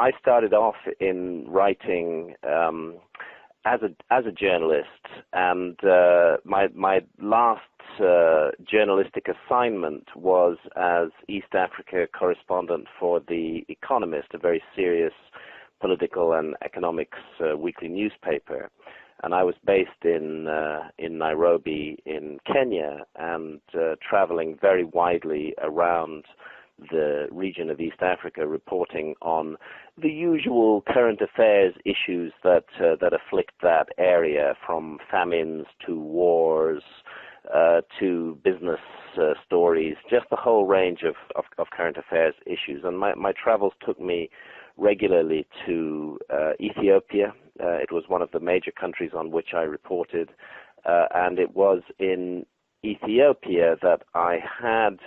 I started off in writing as a journalist, and my last journalistic assignment was as East Africa correspondent for The Economist, a very serious political and economics weekly newspaper. And I was based in Nairobi in Kenya, and traveling very widely around the region of East Africa, reporting on the usual current affairs issues that afflict that area, from famines to wars to business stories, just the whole range of current affairs issues. And my travels took me regularly to Ethiopia. It was one of the major countries on which I reported, and it was in Ethiopia that I had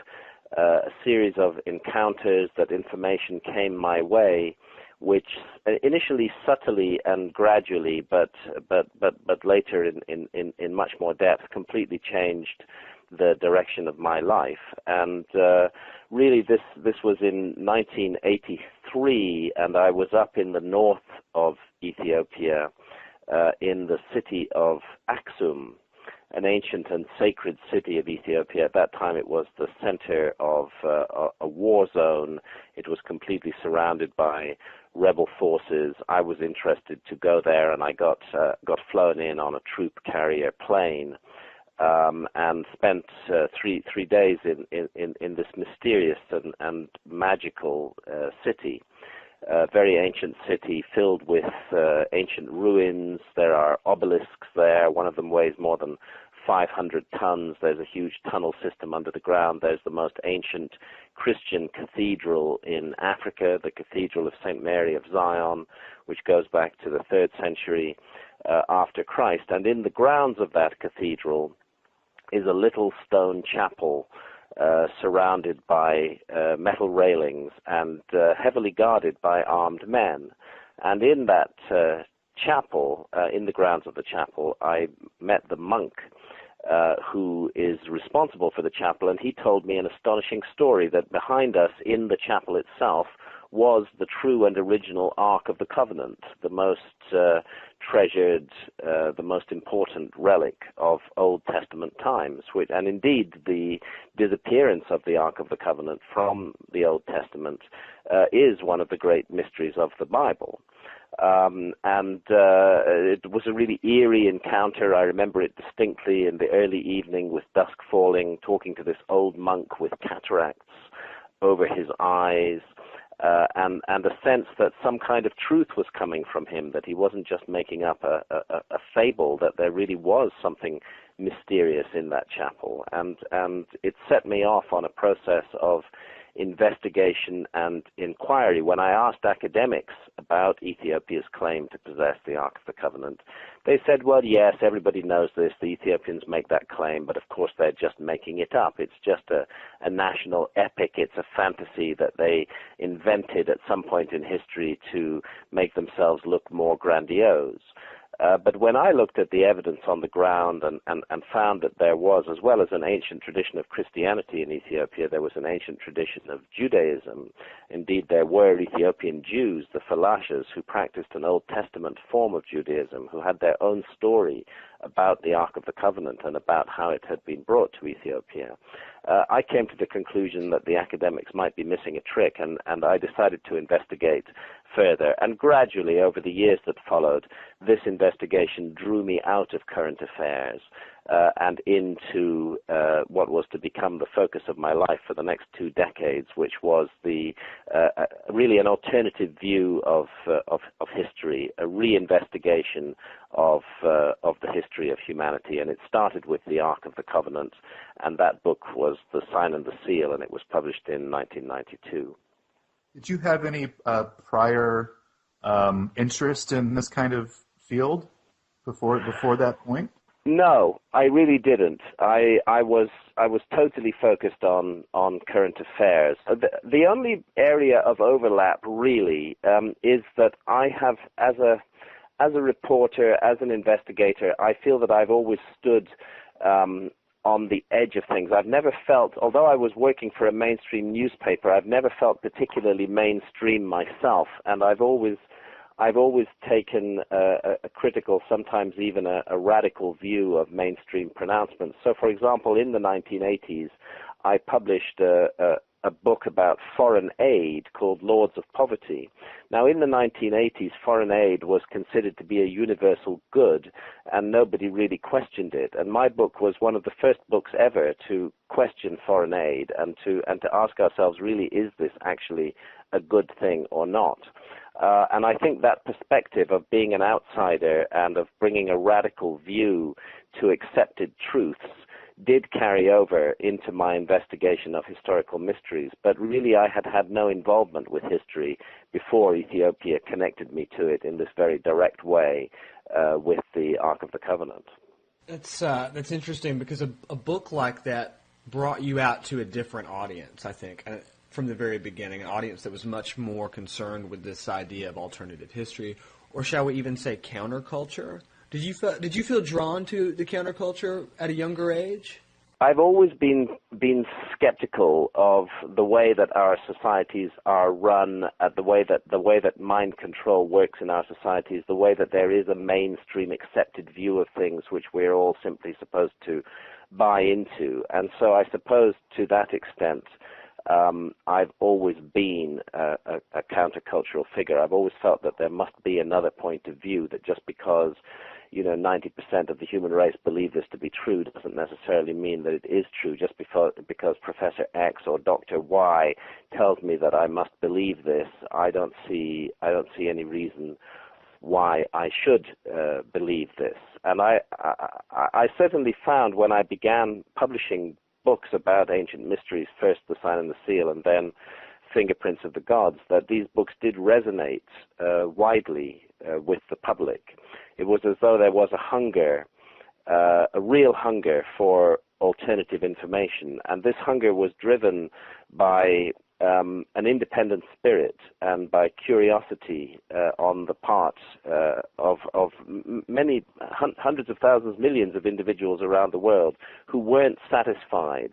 a series of encounters, that information came my way, which initially subtly and gradually, but later in much more depth, completely changed the direction of my life. And really, this was in 1983, and I was up in the north of Ethiopia, in the city of Aksum, an ancient and sacred city of Ethiopia. At that time, it was the center of a war zone. It was completely surrounded by rebel forces. I was interested to go there, and I got flown in on a troop carrier plane, and spent 3 days in this mysterious and magical city. A very ancient city filled with ancient ruins. There are obelisks there. One of them weighs more than 500 tons. There's a huge tunnel system under the ground. There's the most ancient Christian cathedral in Africa, the Cathedral of St. Mary of Zion, which goes back to the 3rd century after Christ. And in the grounds of that cathedral is a little stone chapel surrounded by metal railings and heavily guarded by armed men. And in that chapel, in the grounds of the chapel, I met the monk who is responsible for the chapel, and he told me an astonishing story that behind us in the chapel itself was the true and original Ark of the Covenant, the most treasured, the most important relic of Old Testament times. And indeed, the disappearance of the Ark of the Covenant from the Old Testament is one of the great mysteries of the Bible. It was a really eerie encounter. I remember it distinctly in the early evening with dusk falling, talking to this old monk with cataracts over his eyes, and a sense that some kind of truth was coming from him, that he wasn't just making up a fable, that there really was something mysterious in that chapel. And it set me off on a process of investigation and inquiry. When I asked academics about Ethiopia's claim to possess the Ark of the Covenant, they said, well, yes, everybody knows this. The Ethiopians make that claim, but of course they're just making it up. It's just a national epic. It's a fantasy that they invented at some point in history to make themselves look more grandiose. But when I looked at the evidence on the ground and found that there was, as well as an ancient tradition of Christianity in Ethiopia, there was an ancient tradition of Judaism. Indeed, there were Ethiopian Jews, the Falashas, who practiced an Old Testament form of Judaism, who had their own story about the Ark of the Covenant and about how it had been brought to Ethiopia. I came to the conclusion that the academics might be missing a trick, and I decided to investigate further. And gradually, over the years that followed, this investigation drew me out of current affairs and into what was to become the focus of my life for the next 2 decades, which was the really an alternative view of history, a reinvestigation of the history of humanity. And it started with the Ark of the Covenant, and that book was The Sign and the Seal, and it was published in 1992. Did you have any prior interest in this kind of field before that point? No, I really didn't. I was totally focused on current affairs. The only area of overlap really is that I have, as a reporter, as an investigator, I feel that I've always stood on the edge of things. I've never felt, although I was working for a mainstream newspaper, I've never felt particularly mainstream myself, and I've always taken a critical, sometimes even a radical view of mainstream pronouncements. So, for example, in the 1980s, I published a book about foreign aid called Lords of Poverty. Now, in the 1980s, foreign aid was considered to be a universal good, and nobody really questioned it. And my book was one of the first books ever to question foreign aid and to ask ourselves, really, is this actually a good thing or not? And I think that perspective of being an outsider and of bringing a radical view to accepted truths did carry over into my investigation of historical mysteries, but really I had no involvement with history before Ethiopia connected me to it in this very direct way with the Ark of the Covenant. That's interesting, because a book like that brought you out to a different audience, I think, from the very beginning, an audience that was much more concerned with this idea of alternative history, or shall we even say counterculture? Did you feel drawn to the counterculture at a younger age? I've always been skeptical of the way that our societies are run, the way that mind control works in our societies, the way that there is a mainstream accepted view of things which we're all simply supposed to buy into. And so I suppose to that extent, I've always been a countercultural figure. I've always felt that there must be another point of view, that just because 90% of the human race believe this to be true doesn't necessarily mean that it is true. Just because Professor X or Dr. Y tells me that I must believe this, I don't see any reason why I should believe this. And I certainly found, when I began publishing books about ancient mysteries, first The Sign and the Seal and then Fingerprints of the Gods, that these books did resonate widely with the public. It was as though there was a hunger, a real hunger for alternative information, and this hunger was driven by an independent spirit and by curiosity on the part of many hundreds of thousands, millions of individuals around the world who weren't satisfied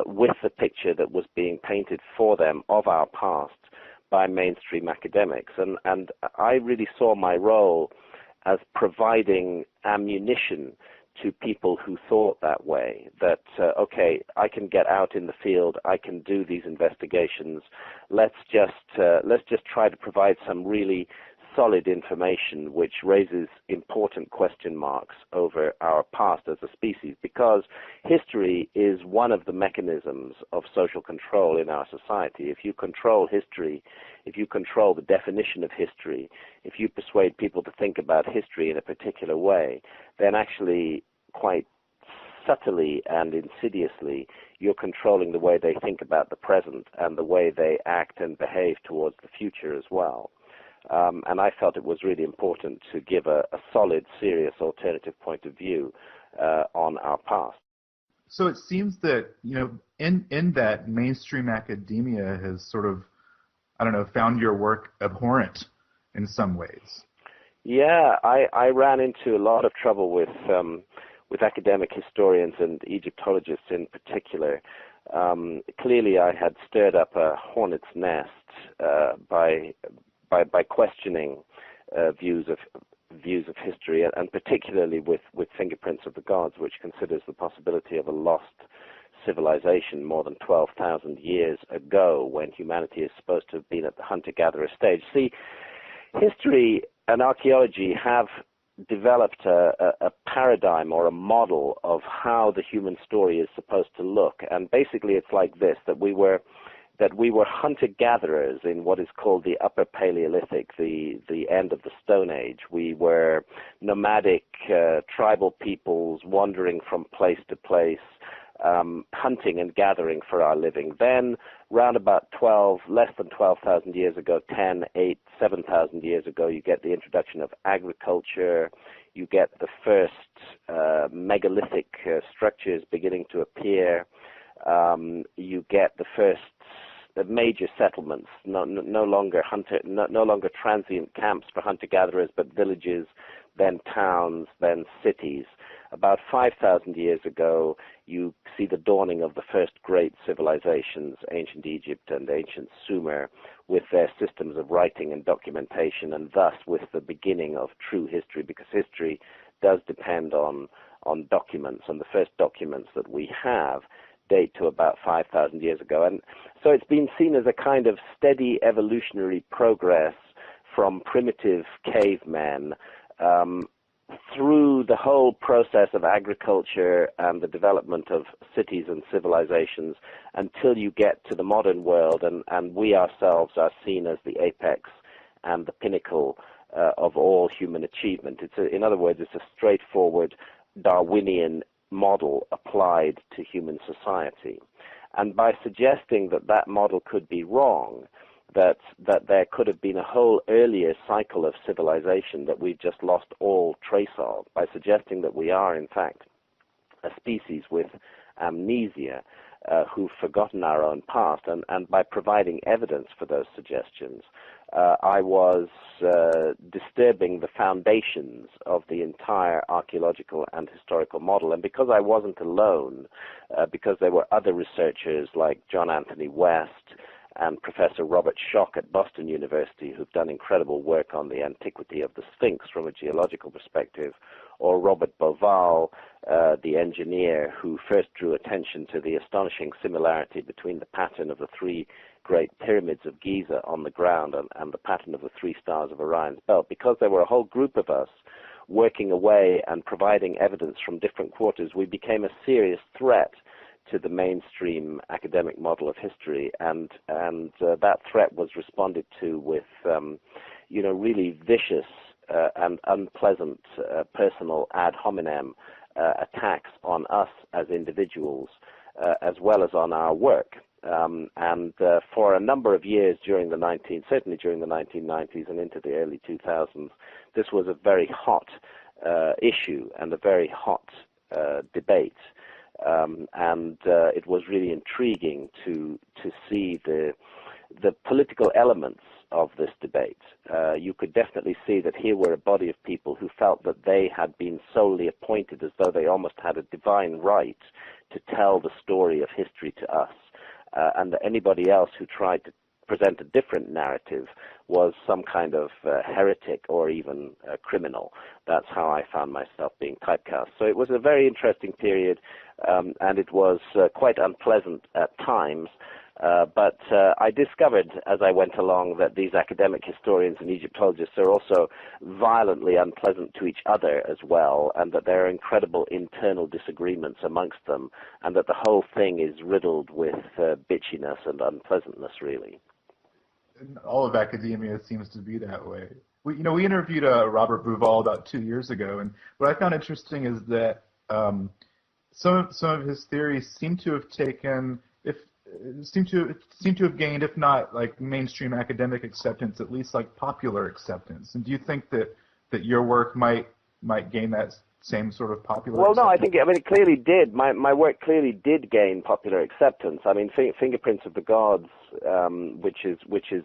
with the picture that was being painted for them of our past by mainstream academics. And I really saw my role as providing ammunition to people who thought that way, that, okay, I can get out in the field, I can do these investigations, let's just try to provide some really solid information which raises important question marks over our past as a species, because history is one of the mechanisms of social control in our society. If you control history, if you control the definition of history, if you persuade people to think about history in a particular way, then actually quite subtly and insidiously you're controlling the way they think about the present and the way they act and behave towards the future as well. And I felt it was really important to give a solid, serious, alternative point of view on our past. So it seems that, in that mainstream academia has sort of, found your work abhorrent in some ways. Yeah, I ran into a lot of trouble with academic historians and Egyptologists in particular. Clearly, I had stirred up a hornet's nest by questioning views of history, and particularly with Fingerprints of the Gods, which considers the possibility of a lost civilization more than 12,000 years ago, when humanity is supposed to have been at the hunter-gatherer stage. See, history and archaeology have developed a paradigm or a model of how the human story is supposed to look, and basically it's like this, that we were hunter-gatherers in what is called the Upper Paleolithic, the end of the Stone Age. We were nomadic tribal peoples wandering from place to place, hunting and gathering for our living. Then, round about less than 12,000 years ago, 10, 8, 7,000 years ago, you get the introduction of agriculture, you get the first megalithic structures beginning to appear, you get the first major settlements, no longer no longer transient camps for hunter-gatherers, but villages, then towns, then cities. About 5,000 years ago, you see the dawning of the first great civilizations, ancient Egypt and ancient Sumer, with their systems of writing and documentation, and thus with the beginning of true history, because history does depend on documents, and the first documents that we have date to about 5,000 years ago. And so it's been seen as a kind of steady evolutionary progress from primitive cavemen through the whole process of agriculture and the development of cities and civilizations until you get to the modern world, and we ourselves are seen as the apex and the pinnacle of all human achievement. In other words, it's a straightforward Darwinian model applied to human society. And by suggesting that that model could be wrong, that there could have been a whole earlier cycle of civilization that we've just lost all trace of, by suggesting that we are, in fact, a species with amnesia who've forgotten our own past, and by providing evidence for those suggestions, I was disturbing the foundations of the entire archaeological and historical model. And because I wasn't alone, because there were other researchers like John Anthony West and Professor Robert Schoch at Boston University, who've done incredible work on the antiquity of the Sphinx from a geological perspective, or Robert Boval, the engineer who first drew attention to the astonishing similarity between the pattern of the three great pyramids of Giza on the ground and the pattern of the three stars of Orion's belt. Because there were a whole group of us working away and providing evidence from different quarters, we became a serious threat to the mainstream academic model of history, and that threat was responded to with, really vicious and unpleasant personal ad hominem attacks on us as individuals, as well as on our work. And for a number of years certainly during the 1990s and into the early 2000s, this was a very hot issue and a very hot debate. And it was really intriguing to see the political elements of this debate. You could definitely see that here were a body of people who felt that they had been solely appointed, as though they almost had a divine right to tell the story of history to us, and that anybody else who tried to present a different narrative was some kind of heretic or even criminal. That's how I found myself being typecast. So it was a very interesting period, and it was quite unpleasant at times. But I discovered as I went along that these academic historians and Egyptologists are also violently unpleasant to each other as well, and that there are incredible internal disagreements amongst them, and that the whole thing is riddled with bitchiness and unpleasantness, really. All of academia seems to be that way. We interviewed Robert Bouval about 2 years ago, and what I found interesting is that some of his theories seem to have gained, if not like mainstream academic acceptance, at least like popular acceptance. And do you think that your work might gain that same sort of popular acceptance? Well, no, it clearly did. My work clearly did gain popular acceptance. I mean, Fingerprints of the Gods, which is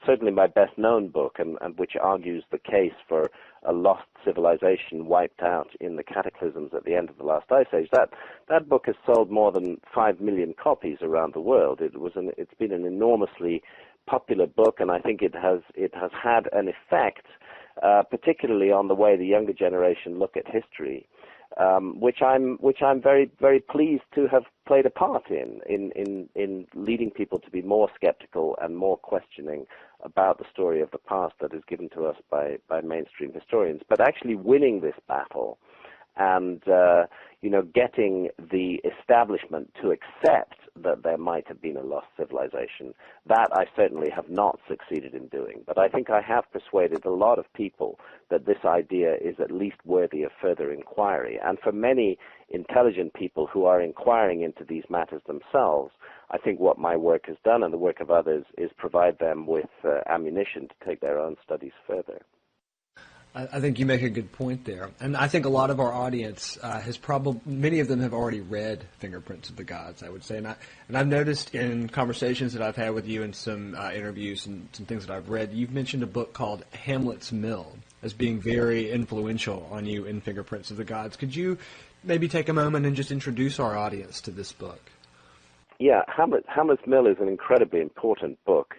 certainly my best known book, and which argues the case for a lost civilization wiped out in the cataclysms at the end of the last ice age. That book has sold more than 5 million copies around the world. It's been an enormously popular book, and I think it has had an effect, particularly on the way the younger generation look at history, which I'm very, very pleased to have played a part in leading people to be more skeptical and more questioning about the story of the past that is given to us by mainstream historians. But actually winning this battle and getting the establishment to accept that there might have been a lost civilization, that I certainly have not succeeded in doing. But I think I have persuaded a lot of people that this idea is at least worthy of further inquiry. And for many intelligent people who are inquiring into these matters themselves, I think what my work has done, and the work of others, is provide them with ammunition to take their own studies further. I think you make a good point there, and I think a lot of our audience has probably many of them have already read Fingerprints of the Gods, I would say, and I've noticed in conversations that I've had with you and some interviews and some things that I've read, you've mentioned a book called Hamlet's Mill as being very influential on you in Fingerprints of the Gods. Could you maybe take a moment and just introduce our audience to this book? Yeah, Hamlet's Mill is an incredibly important book.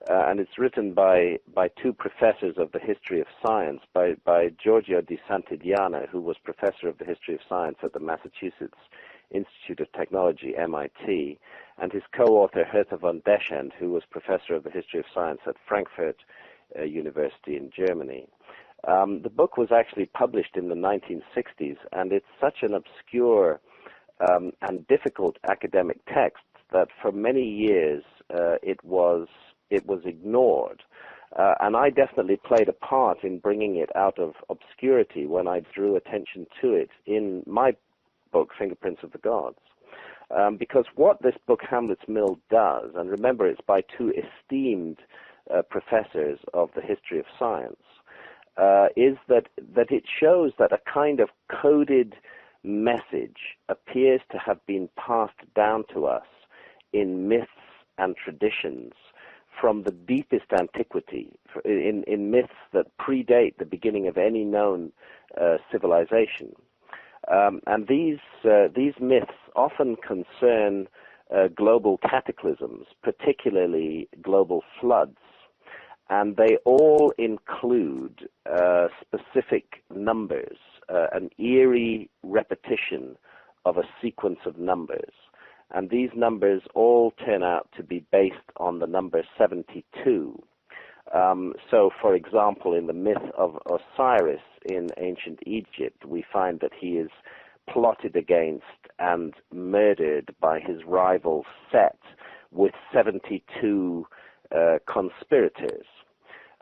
And it's written by two professors of the history of science, by Giorgio di Santillana, who was professor of the history of science at the Massachusetts Institute of Technology, MIT, and his co-author Hertha von Deschend, who was professor of the history of science at Frankfurt University in Germany. The book was actually published in the 1960s, and it's such an obscure and difficult academic text that for many years it was ignored. And I definitely played a part in bringing it out of obscurity when I drew attention to it in my book, Fingerprints of the Gods. Because what this book, Hamlet's Mill, does, and remember it's by two esteemed professors of the history of science, is that it shows that a kind of coded message appears to have been passed down to us in myths and traditions from the deepest antiquity, in myths that predate the beginning of any known civilization. And these myths often concern global cataclysms, particularly global floods, and they all include specific numbers, an eerie repetition of a sequence of numbers. And these numbers all turn out to be based on the number 72. So, for example, in the myth of Osiris in ancient Egypt, we find that he is plotted against and murdered by his rival Set with 72 conspirators.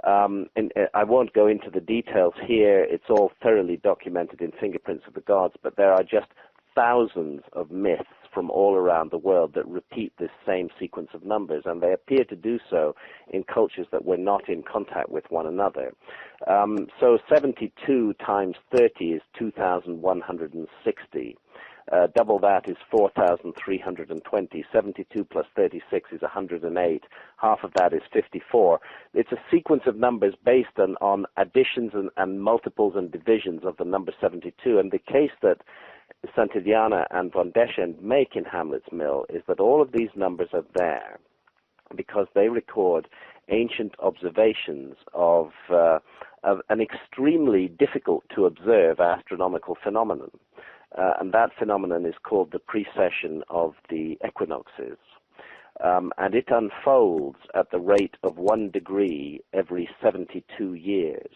And I won't go into the details here. It's all thoroughly documented in Fingerprints of the Gods, but there are just thousands of myths from all around the world that repeat this same sequence of numbers, and they appear to do so in cultures that were not in contact with one another. So 72 times 30 is 2,160. Double that is 4,320. 72 plus 36 is 108. Half of that is 54. It's a sequence of numbers based on additions and multiples and divisions of the number 72. And the case that Santillana and von Deschend make in Hamlet's Mill is that all of these numbers are there because they record ancient observations of an extremely difficult to observe astronomical phenomenon. And that phenomenon is called the precession of the equinoxes. And it unfolds at the rate of 1 degree every 72 years.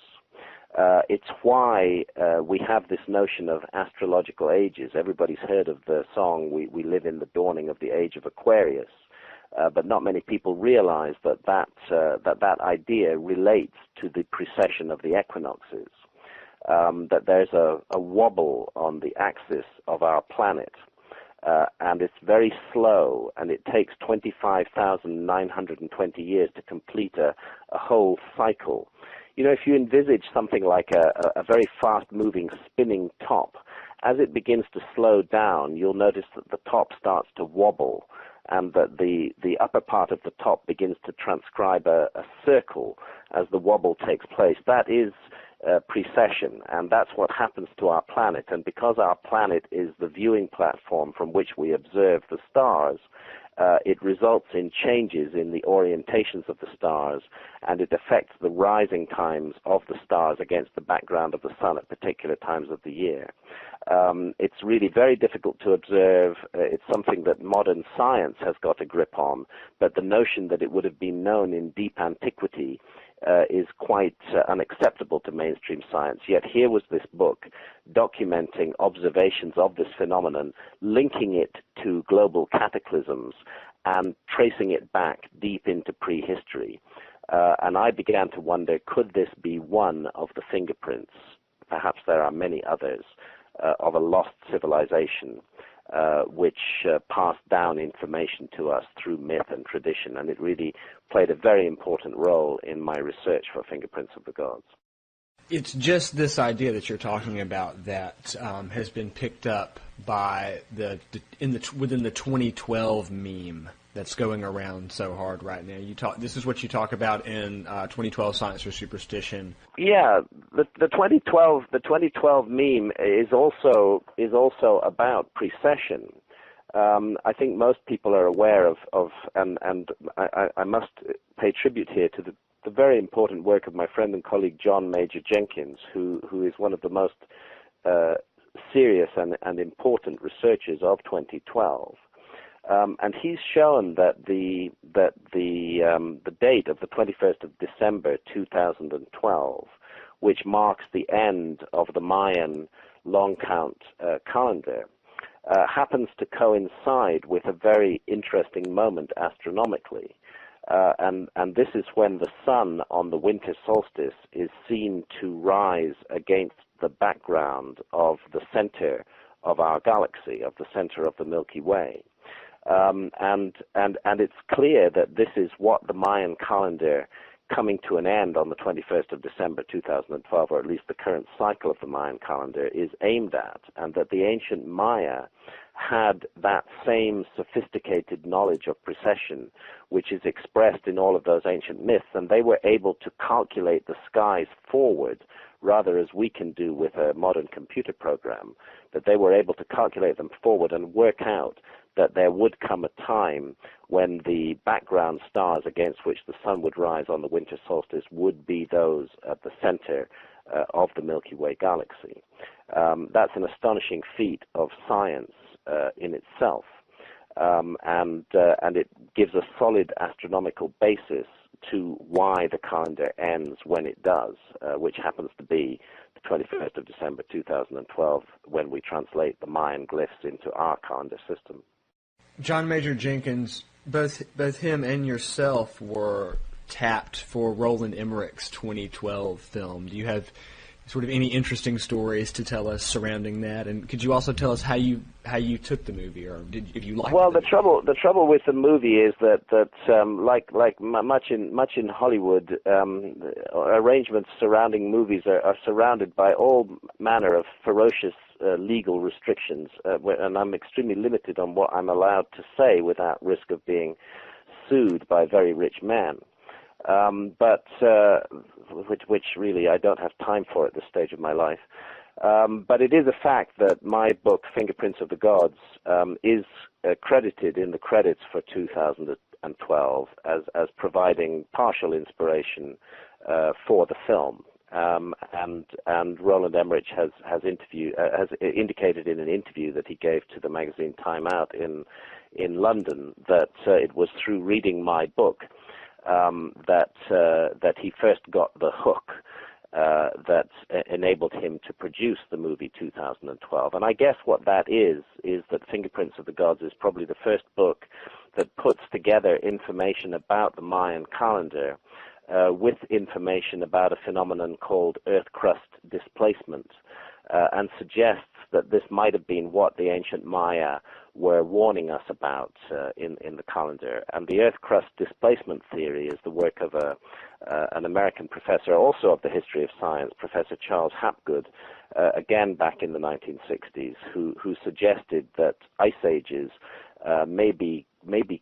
It's why we have this notion of astrological ages. Everybody's heard of the song, we live in the dawning of the age of Aquarius. But not many people realize that idea relates to the precession of the equinoxes. That there's a wobble on the axis of our planet, and it's very slow, and it takes 25,920 years to complete a whole cycle. You know, if you envisage something like a very fast-moving spinning top, as it begins to slow down, you'll notice that the top starts to wobble, and that the upper part of the top begins to transcribe a circle as the wobble takes place. That is precession, and that's what happens to our planet. And because our planet is the viewing platform from which we observe the stars, it results in changes in the orientations of the stars, and it affects the rising times of the stars against the background of the sun at particular times of the year. It's really very difficult to observe. It's something that modern science has got a grip on, but the notion that it would have been known in deep antiquity is quite unacceptable to mainstream science. Yet here was this book documenting observations of this phenomenon, linking it to global cataclysms and tracing it back deep into prehistory. And I began to wonder, could this be one of the fingerprints? Perhaps there are many others of a lost civilization which passed down information to us through myth and tradition, and it really played a very important role in my research for Fingerprints of the Gods. It's just this idea that you're talking about that has been picked up by within the 2012 meme that's going around so hard right now. This is what you talk about in 2012 Science or Superstition. Yeah, the 2012 meme is also about precession. I think most people are aware of and I must pay tribute here to the very important work of my friend and colleague John Major Jenkins, who is one of the most serious and important researchers of 2012. And he's shown that the date of the 21st of December 2012, which marks the end of the Mayan long count calendar, happens to coincide with a very interesting moment astronomically. And this is when the sun on the winter solstice is seen to rise against the background of the center of our galaxy, of the center of the Milky Way. And it's clear that this is what the Mayan calendar coming to an end on the 21st of December 2012, or at least the current cycle of the Mayan calendar, is aimed at, and that the ancient Maya had that same sophisticated knowledge of precession, which is expressed in all of those ancient myths, and they were able to calculate the skies forward, rather as we can do with a modern computer program, that they were able to calculate them forward and work out that there would come a time when the background stars against which the sun would rise on the winter solstice would be those at the center of the Milky Way galaxy. That's an astonishing feat of science in itself, and it gives a solid astronomical basis to why the calendar ends when it does, which happens to be the 21st of December 2012, when we translate the Mayan glyphs into our calendar system. John Major Jenkins, both him and yourself were tapped for Roland Emmerich's 2012 film. Do you have sort of any interesting stories to tell us surrounding that? And could you also tell us how you took the movie, or if you liked it? Well, the trouble with the movie is that like much in Hollywood, arrangements surrounding movies are surrounded by all manner of ferocious legal restrictions, and I'm extremely limited on what I'm allowed to say without risk of being sued by very rich men. Which really I don't have time for at this stage of my life. But it is a fact that my book, Fingerprints of the Gods, is credited in the credits for 2012 as providing partial inspiration for the film. And Roland Emmerich has indicated in an interview that he gave to the magazine Time Out in London that it was through reading my book that he first got the hook that enabled him to produce the movie 2012. And I guess what that is that Fingerprints of the Gods is probably the first book that puts together information about the Mayan calendar with information about a phenomenon called earth crust displacement, and suggests that this might have been what the ancient Maya were warning us about in the calendar. And the earth crust displacement theory is the work of an American professor, also of the history of science, Professor Charles Hapgood, again back in the 1960s, who suggested that ice ages may be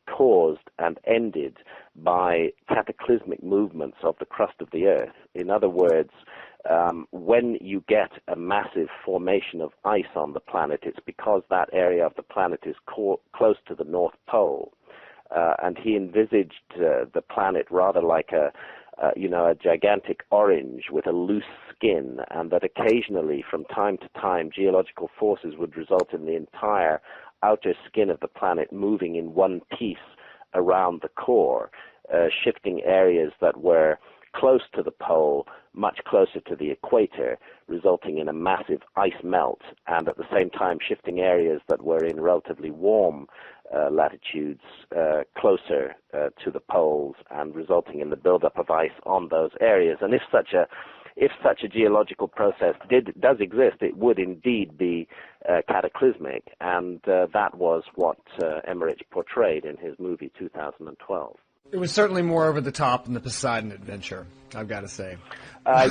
caused and ended by cataclysmic movements of the crust of the earth. In other words, when you get a massive formation of ice on the planet, it's because that area of the planet is close to the North Pole. And he envisaged the planet rather like a gigantic orange with a loose skin, and that occasionally, from time to time, geological forces would result in the entire outer skin of the planet moving in one piece around the core, shifting areas that were close to the pole much closer to the equator, resulting in a massive ice melt, and at the same time shifting areas that were in relatively warm latitudes closer to the poles, and resulting in the buildup of ice on those areas. And if such a geological process does exist, it would indeed be cataclysmic, and that was what Emmerich portrayed in his movie 2012. It was certainly more over the top than the Poseidon Adventure, I've got to say.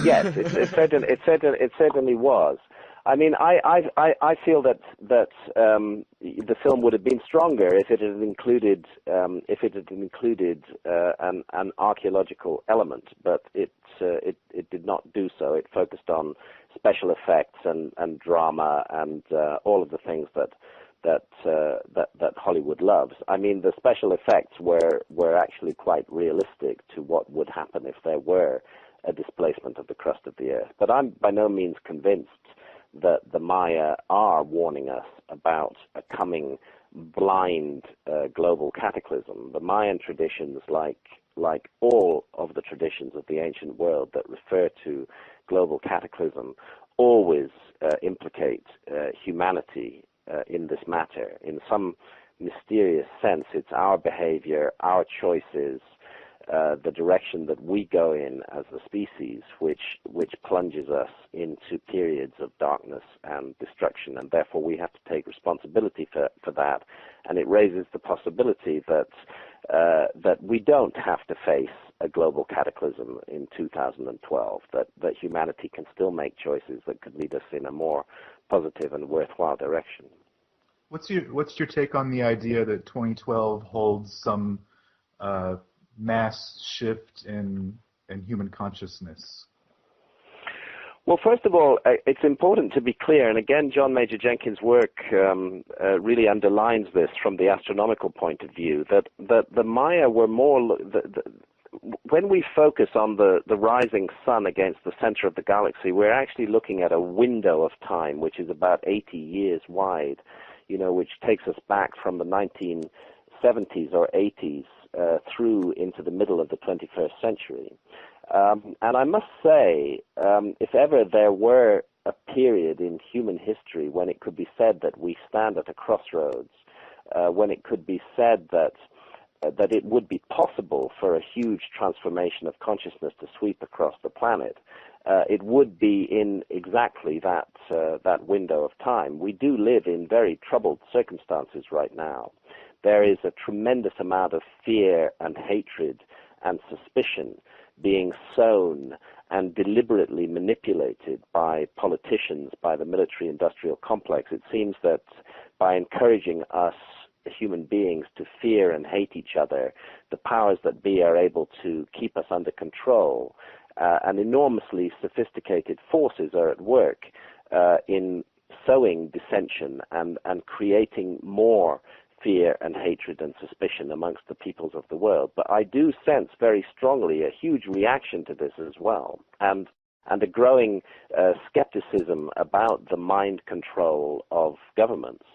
Yes, it certainly was. I mean, I feel that the film would have been stronger if it had included an archaeological element, but it did not do so. It focused on special effects and drama and all of the things that Hollywood loves. I mean, the special effects were actually quite realistic to what would happen if there were a displacement of the crust of the Earth. But I'm by no means convinced that the Maya are warning us about a coming blind global cataclysm. The Mayan traditions, like all of the traditions of the ancient world that refer to global cataclysm, always implicate humanity in this matter. In some mysterious sense, it's our behavior, our choices, the direction that we go in as a species, which plunges us into periods of darkness and destruction, and therefore we have to take responsibility for that. And it raises the possibility that we don't have to face a global cataclysm in 2012, that humanity can still make choices that could lead us in a more positive and worthwhile direction. What's your take on the idea that 2012 holds some mass shift in human consciousness? Well, first of all, it's important to be clear, and again, John Major Jenkins' work really underlines this from the astronomical point of view, that the Maya were more... when we focus on the rising sun against the center of the galaxy, we're actually looking at a window of time which is about 80 years wide, which takes us back from the 1970s or 80s through into the middle of the 21st century. And I must say, if ever there were a period in human history when it could be said that we stand at a crossroads, when it could be said that it would be possible for a huge transformation of consciousness to sweep across the planet, it would be in exactly that window of time. We do live in very troubled circumstances right now. There is a tremendous amount of fear and hatred and suspicion being sown and deliberately manipulated by politicians, by the military-industrial complex. It seems that by encouraging us human beings to fear and hate each other, the powers that be are able to keep us under control, and enormously sophisticated forces are at work in sowing dissension and creating more fear and hatred and suspicion amongst the peoples of the world. But I do sense very strongly a huge reaction to this as well, and a growing skepticism about the mind control of governments,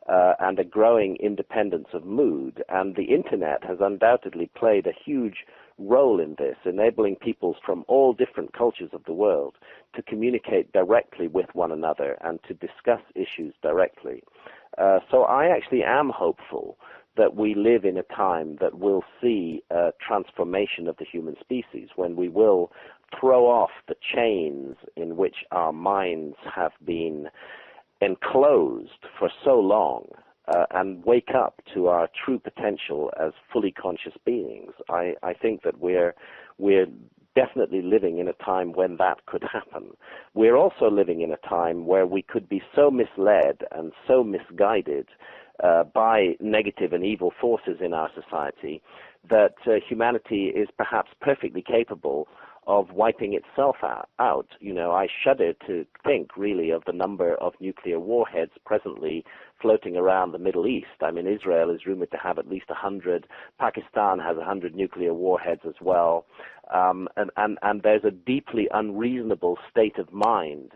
and a growing independence of mood. And the Internet has undoubtedly played a huge role in this, enabling peoples from all different cultures of the world to communicate directly with one another and to discuss issues directly. So I actually am hopeful that we live in a time that will see a transformation of the human species, when we will throw off the chains in which our minds have been enclosed for so long, and wake up to our true potential as fully conscious beings. I think that we're definitely living in a time when that could happen. We're also living in a time where we could be so misled and so misguided by negative and evil forces in our society that humanity is perhaps perfectly capable of wiping itself out. I shudder to think, really, of the number of nuclear warheads presently floating around the Middle East. I mean, Israel is rumored to have at least 100. Pakistan has 100 nuclear warheads as well. And there's a deeply unreasonable state of mind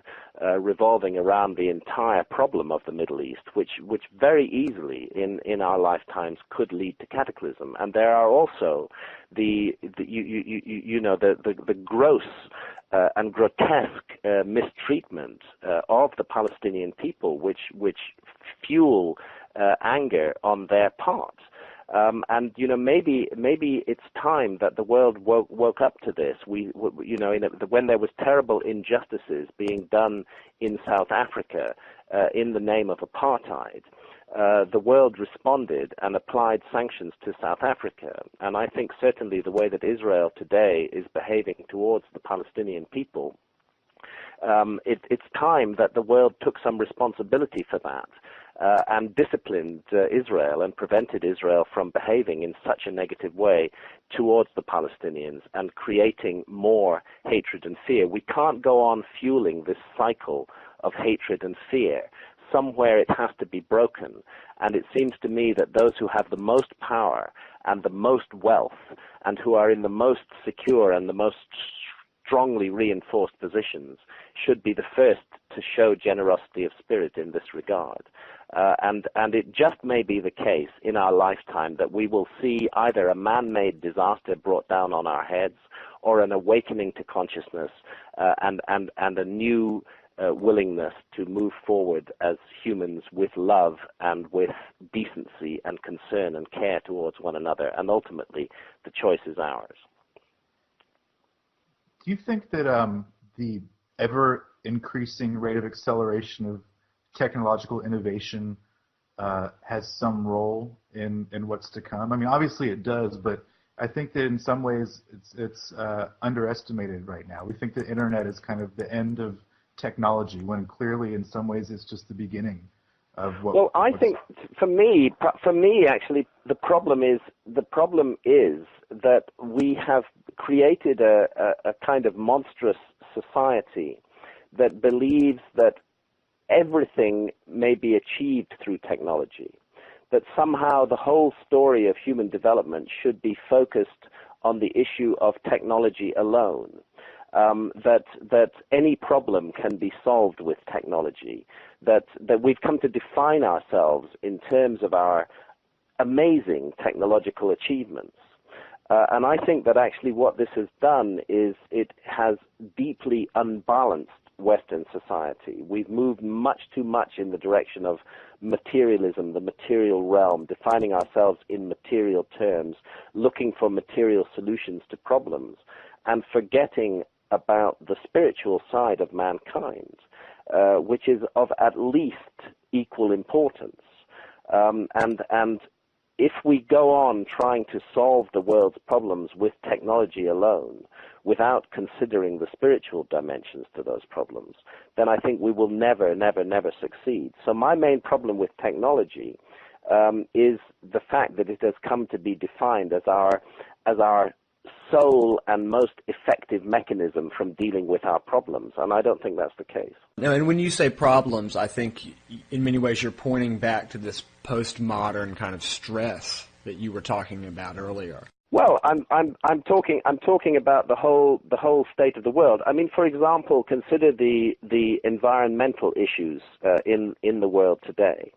revolving around the entire problem of the Middle East, which very easily in our lifetimes could lead to cataclysm. And there are also the gross and grotesque mistreatment of the Palestinian people, which fuel anger on their part. And maybe it's time that the world woke up to this. When there was terrible injustices being done in South Africa in the name of apartheid, the world responded and applied sanctions to South Africa. And I think certainly the way that Israel today is behaving towards the Palestinian people, it's time that the world took some responsibility for that. And disciplined Israel and prevented Israel from behaving in such a negative way towards the Palestinians and creating more hatred and fear. We can't go on fueling this cycle of hatred and fear. Somewhere it has to be broken. And it seems to me that those who have the most power and the most wealth and who are in the most secure and the most strongly reinforced positions should be the first to show generosity of spirit in this regard. And it just may be the case in our lifetime that we will see either a man-made disaster brought down on our heads or an awakening to consciousness and a new willingness to move forward as humans with love and with decency and concern and care towards one another. And ultimately, the choice is ours. Do you think that the ever-increasing rate of acceleration of technological innovation has some role in what's to come? I mean, obviously it does, but I think that in some ways it's underestimated right now. We think the internet is kind of the end of technology, when clearly in some ways it's just the beginning of what. Well, I think for me, actually, the problem is that we have created a kind of monstrous society that believes that everything may be achieved through technology, that somehow the whole story of human development should be focused on the issue of technology alone, that any problem can be solved with technology, that we've come to define ourselves in terms of our amazing technological achievements. And I think that actually what this has done is it has deeply unbalanced Western society. We've moved much too much in the direction of materialism, the material realm, defining ourselves in material terms, looking for material solutions to problems, and forgetting about the spiritual side of mankind, which is of at least equal importance. And if we go on trying to solve the world's problems with technology alone, without considering the spiritual dimensions to those problems, then I think we will never, never, never succeed. So my main problem with technology is the fact that it has come to be defined as our sole and most effective mechanism from dealing with our problems, and I don't think that's the case. Now, and when you say problems, I think in many ways you're pointing back to this postmodern kind of stress that you were talking about earlier. Well, I'm talking about the whole state of the world. I mean, for example, consider the environmental issues in the world today.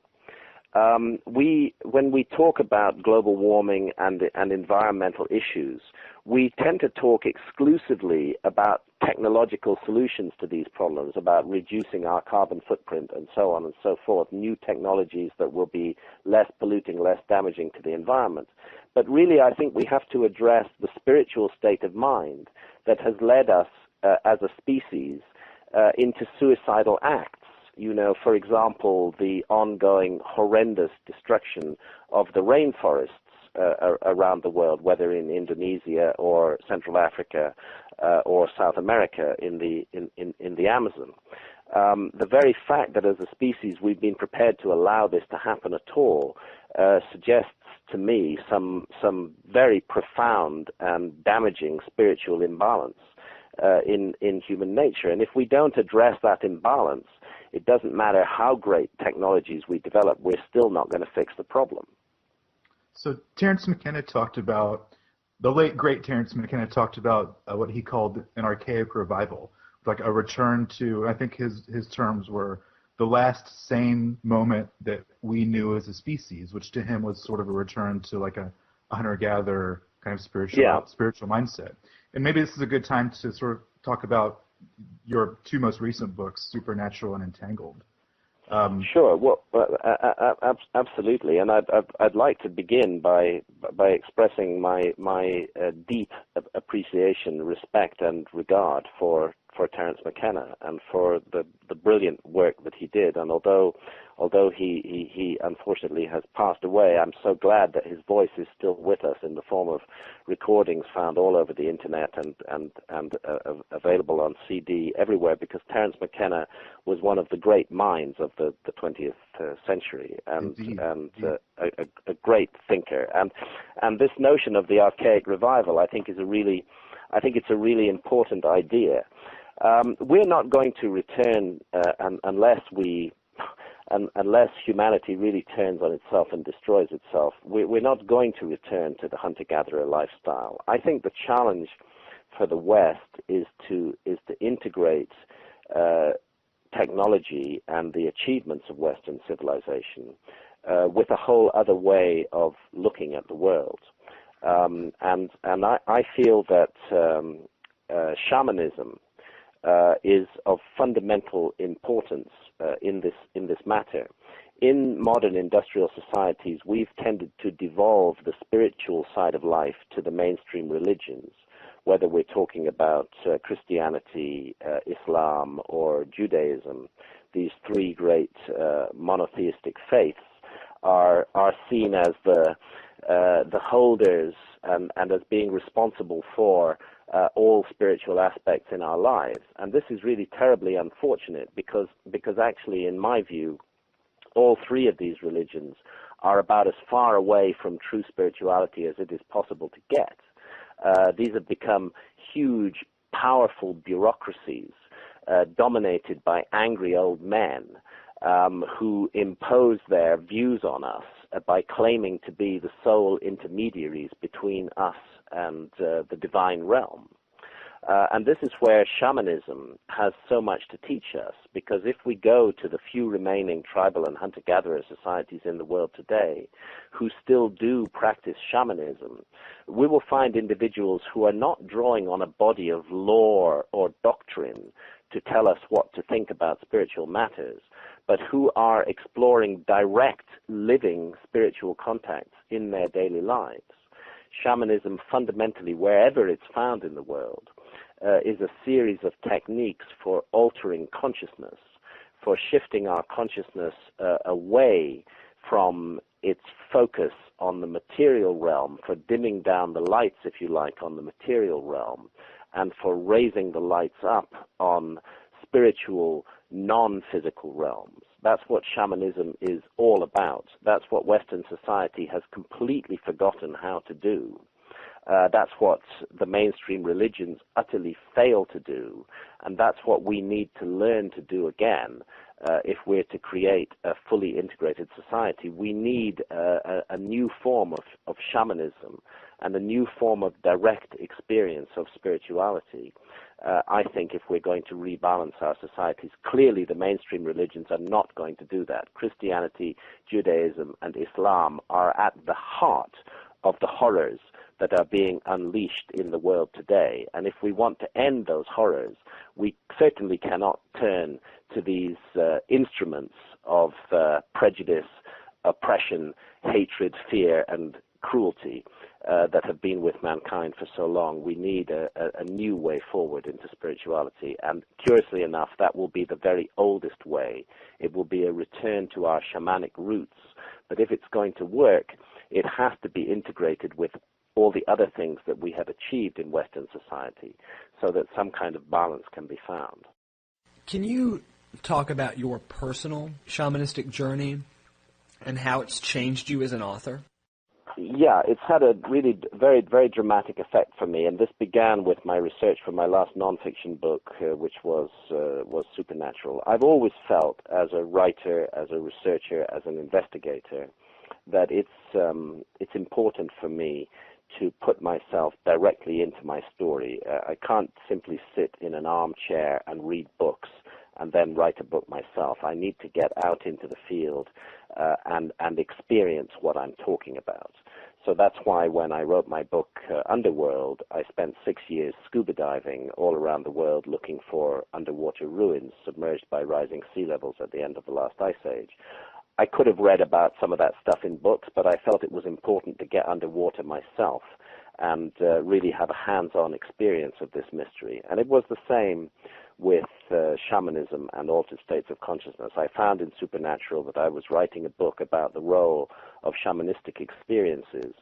When we talk about global warming and environmental issues, we tend to talk exclusively about technological solutions to these problems, about reducing our carbon footprint and so on and so forth, new technologies that will be less polluting, less damaging to the environment. But really, I think we have to address the spiritual state of mind that has led us as a species into suicidal acts. You know, for example, the ongoing horrendous destruction of the rainforests around the world, whether in Indonesia or Central Africa or South America in the Amazon. The very fact that as a species we've been prepared to allow this to happen at all suggests to me some very profound and damaging spiritual imbalance in human nature. And if we don't address that imbalance, it doesn't matter how great technologies we develop, we're still not going to fix the problem. So Terence McKenna talked about, the late great Terence McKenna talked about what he called an archaic revival, like a return to, I think his terms were the last sane moment that we knew as a species, which to him was sort of a return to like a hunter-gatherer kind of spiritual mindset. And maybe this is a good time to sort of talk about your two most recent books, Supernatural and Entangled. Sure. Well, absolutely. And I'd like to begin by expressing my deep appreciation, respect, and regard for Terence McKenna and for the brilliant work that he did. And although he unfortunately has passed away, I'm so glad that his voice is still with us in the form of recordings found all over the internet and available on CD everywhere, because Terence McKenna was one of the great minds of the 20th century, and a great thinker. And this notion of the archaic revival, I think, it's a really important idea. We're not going to return unless humanity really turns on itself and destroys itself. We're not going to return to the hunter-gatherer lifestyle. I think the challenge for the West is to integrate technology and the achievements of Western civilization with a whole other way of looking at the world. And I feel that shamanism is of fundamental importance in this matter. In modern industrial societies, we've tended to devolve the spiritual side of life to the mainstream religions, whether we're talking about Christianity, Islam, or Judaism. These three great monotheistic faiths are seen as the holders and as being responsible for all spiritual aspects in our lives. And this is really terribly unfortunate because actually, in my view, all three of these religions are about as far away from true spirituality as it is possible to get. These have become huge, powerful bureaucracies dominated by angry old men who impose their views on us by claiming to be the sole intermediaries between us and the divine realm. And this is where shamanism has so much to teach us, because if we go to the few remaining tribal and hunter-gatherer societies in the world today who still do practice shamanism, we will find individuals who are not drawing on a body of lore or doctrine to tell us what to think about spiritual matters, but who are exploring direct, living spiritual contacts in their daily lives. Shamanism, fundamentally, wherever it's found in the world, is a series of techniques for altering consciousness, for shifting our consciousness away from its focus on the material realm, for dimming down the lights, if you like, on the material realm, and for raising the lights up on spiritual, non-physical realms. That's what shamanism is all about. That's what Western society has completely forgotten how to do. That's what the mainstream religions utterly fail to do, and that's what we need to learn to do again if we're to create a fully integrated society. We need a new form of shamanism and a new form of direct experience of spirituality. I think if we're going to rebalance our societies, clearly the mainstream religions are not going to do that. Christianity, Judaism, and Islam are at the heart of the horrors that are being unleashed in the world today. And if we want to end those horrors, we certainly cannot turn to these instruments of prejudice, oppression, hatred, fear, and cruelty that have been with mankind for so long. We need a new way forward into spirituality. And curiously enough, that will be the very oldest way. It will be a return to our shamanic roots. But if it's going to work, it has to be integrated with all the other things that we have achieved in Western society so that some kind of balance can be found. Can you talk about your personal shamanistic journey and how it's changed you as an author? Yeah, it's had a really very, very dramatic effect for me, and this began with my research for my last nonfiction book, which was Supernatural. I've always felt, as a writer, as a researcher, as an investigator, that it's important for me to put myself directly into my story. I can't simply sit in an armchair and read books and then write a book myself. I need to get out into the field and experience what I'm talking about. So that's why when I wrote my book, Underworld, I spent 6 years scuba diving all around the world looking for underwater ruins submerged by rising sea levels at the end of the last ice age. I could have read about some of that stuff in books, but I felt it was important to get underwater myself and really have a hands-on experience of this mystery. And it was the same with shamanism and altered states of consciousness. I found in Supernatural that I was writing a book about the role of shamanistic experiences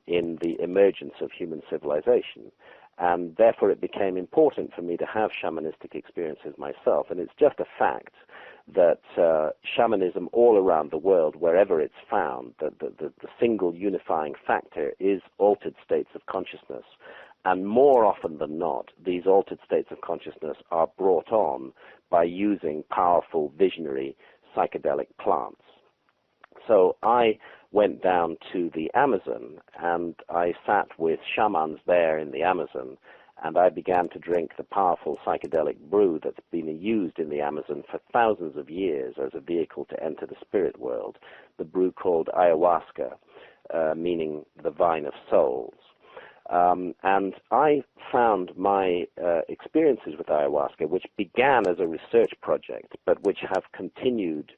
in the emergence of human civilization. And therefore it became important for me to have shamanistic experiences myself. And it's just a fact that shamanism all around the world, wherever it's found, the single unifying factor is altered states of consciousness. And more often than not, these altered states of consciousness are brought on by using powerful, visionary, psychedelic plants. So I went down to the Amazon, and I sat with shamans there in the Amazon, and I began to drink the powerful psychedelic brew that's been used in the Amazon for thousands of years as a vehicle to enter the spirit world, the brew called ayahuasca, meaning the vine of souls. And I found my experiences with ayahuasca, which began as a research project, but which have continued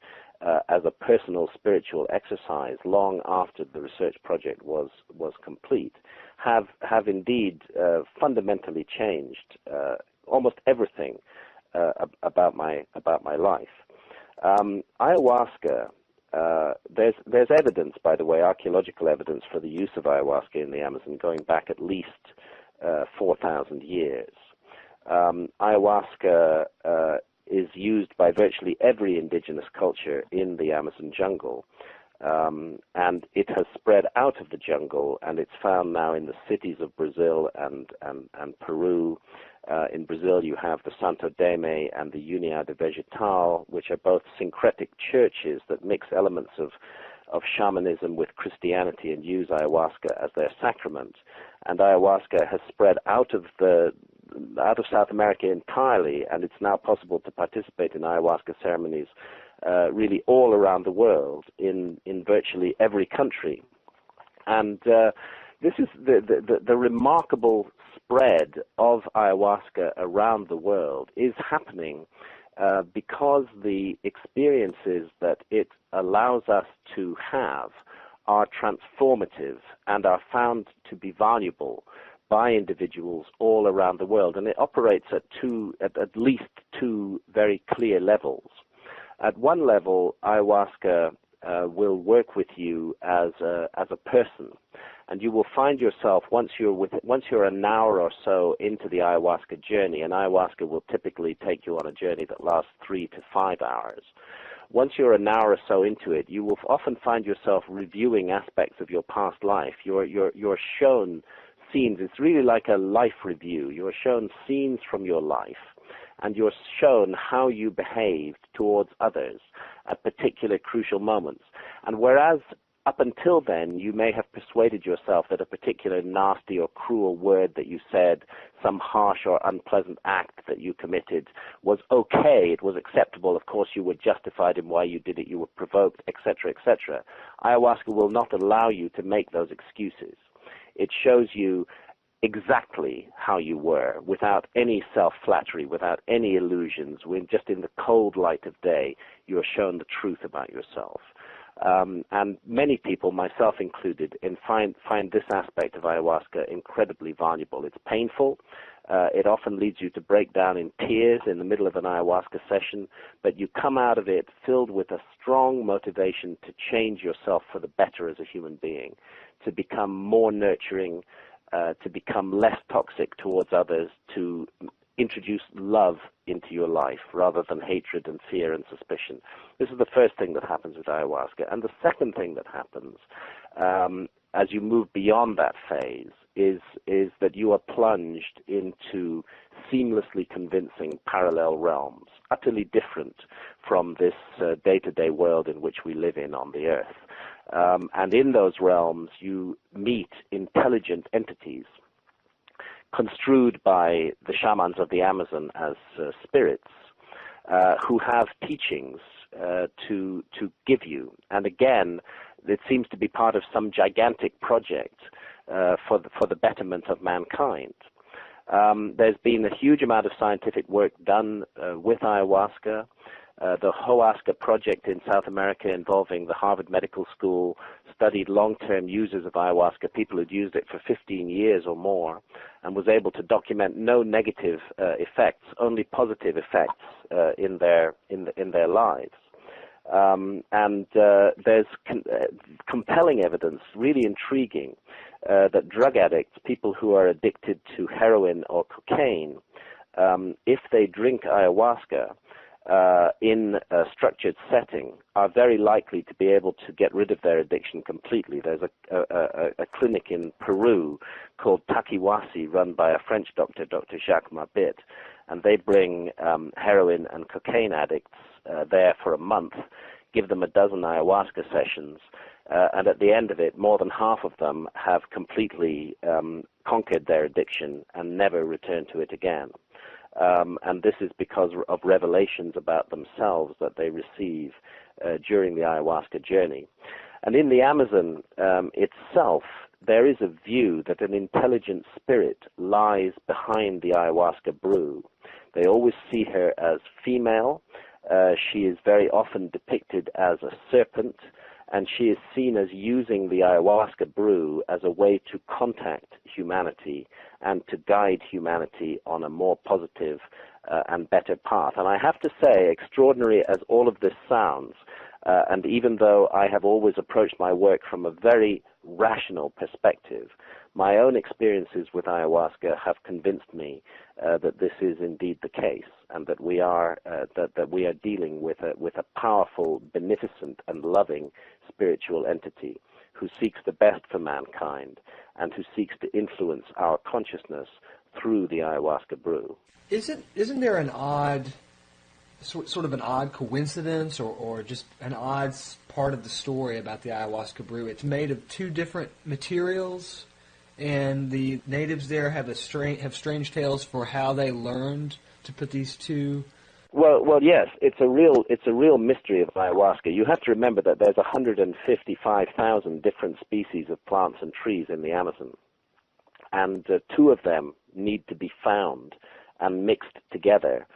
as a personal spiritual exercise long after the research project was complete, have indeed fundamentally changed almost everything about my life. Ayahuasca. There's evidence, by the way, archaeological evidence for the use of ayahuasca in the Amazon going back at least 4,000 years. Ayahuasca is used by virtually every indigenous culture in the Amazon jungle, and it has spread out of the jungle, and it's found now in the cities of Brazil and Peru. In Brazil, you have the Santo Daime and the Unidade Vegetal, which are both syncretic churches that mix elements of shamanism with Christianity and use ayahuasca as their sacrament. And ayahuasca has spread out of South America entirely, and it's now possible to participate in ayahuasca ceremonies really all around the world in virtually every country. And this is the remarkable spread of ayahuasca around the world is happening because the experiences that it allows us to have are transformative and are found to be valuable by individuals all around the world. And it operates at least two very clear levels. At one level, ayahuasca will work with you as a person, and you will find yourself once you're an hour or so into the ayahuasca journey, and ayahuasca will typically take you on a journey that lasts 3 to 5 hours. Once you're an hour or so into it, you will often find yourself reviewing aspects of your past life. You're shown scenes. It's really like a life review. You're shown scenes from your life, and you're shown how you behaved towards others at particular crucial moments. And whereas up until then you may have persuaded yourself that a particular nasty or cruel word that you said, some harsh or unpleasant act that you committed was okay, it was acceptable, of course you were justified in why you did it, you were provoked, etc., etc. Ayahuasca will not allow you to make those excuses. It shows you exactly how you were, without any self-flattery, without any illusions, when just in the cold light of day, you are shown the truth about yourself. And many people, myself included, find this aspect of ayahuasca incredibly valuable. It's painful. It often leads you to break down in tears in the middle of an ayahuasca session, but you come out of it filled with a strong motivation to change yourself for the better as a human being, to become more nurturing, to become less toxic towards others, to introduce love into your life rather than hatred and fear and suspicion. This is the first thing that happens with ayahuasca. And the second thing that happens as you move beyond that phase is that you are plunged into seamlessly convincing parallel realms, utterly different from this day-to-day world in which we live in on the earth. And in those realms, you meet intelligent entities construed by the shamans of the Amazon as spirits who have teachings to give you. And again, it seems to be part of some gigantic project for the betterment of mankind. There's been a huge amount of scientific work done with ayahuasca. The Hoasca project in South America involving the Harvard Medical School studied long-term users of ayahuasca, people who'd used it for 15 years or more, and was able to document no negative effects, only positive effects in their lives. There's compelling evidence, really intriguing, that drug addicts, people who are addicted to heroin or cocaine, if they drink ayahuasca in a structured setting, are very likely to be able to get rid of their addiction completely. There's a clinic in Peru called Taquihuasi, run by a French doctor, Dr. Jacques Mabit, and they bring heroin and cocaine addicts there for a month, give them a dozen ayahuasca sessions, and at the end of it, more than half of them have completely conquered their addiction and never returned to it again. And this is because of revelations about themselves that they receive during the ayahuasca journey. And in the Amazon itself, there is a view that an intelligent spirit lies behind the ayahuasca brew. They always see her as female. She is very often depicted as a serpent, and she is seen as using the ayahuasca brew as a way to contact humanity and to guide humanity on a more positive and better path. And I have to say, extraordinary as all of this sounds, and even though I have always approached my work from a very rational perspective, my own experiences with ayahuasca have convinced me that this is indeed the case, and that we are dealing with a powerful, beneficent, and loving spiritual entity who seeks the best for mankind and who seeks to influence our consciousness through the ayahuasca brew. Isn't there an odd sort of an odd coincidence or just an odd part of the story about the ayahuasca brew? It's made of two different materials, and the natives there have strange tales for how they learned to put these two. Well, yes, it's a real mystery of ayahuasca. You have to remember that there's 155,000 different species of plants and trees in the Amazon, and two of them need to be found and mixed together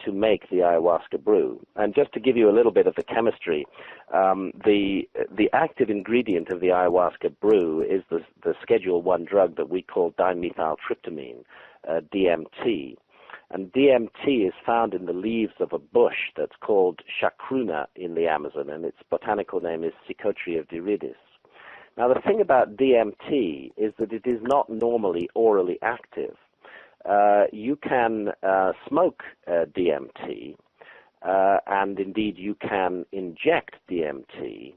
to make the ayahuasca brew. And just to give you a little bit of the chemistry, the active ingredient of the ayahuasca brew is the Schedule 1 drug that we call dimethyltryptamine, DMT. And DMT is found in the leaves of a bush that's called chacruna in the Amazon, and its botanical name is Psychotria viridis. Now, the thing about DMT is that it is not normally orally active. You can smoke DMT, and indeed you can inject DMT,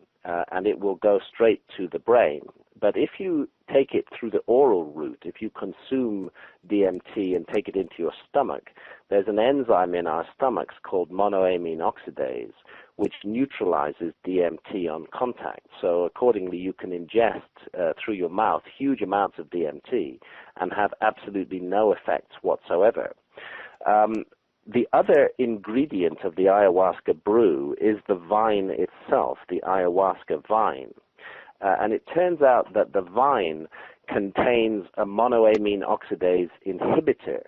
and it will go straight to the brain. But if you take it through the oral route, if you consume DMT and take it into your stomach, there's an enzyme in our stomachs called monoamine oxidase, which neutralizes DMT on contact. So accordingly, you can ingest through your mouth huge amounts of DMT and have absolutely no effects whatsoever. The other ingredient of the ayahuasca brew is the vine itself, the ayahuasca vine. And it turns out that the vine contains a monoamine oxidase inhibitor,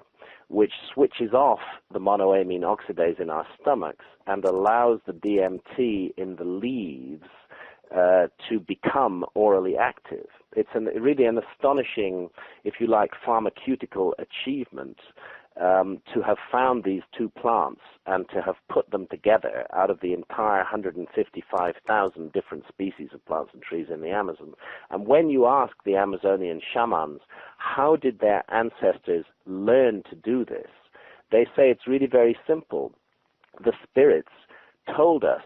which switches off the monoamine oxidase in our stomachs and allows the DMT in the leaves to become orally active. It's really an astonishing, if you like, pharmaceutical achievement to have found these two plants and to have put them together out of the entire 155,000 different species of plants and trees in the Amazon. And when you ask the Amazonian shamans, how did their ancestors learn to do this? They say it's really very simple. The spirits told us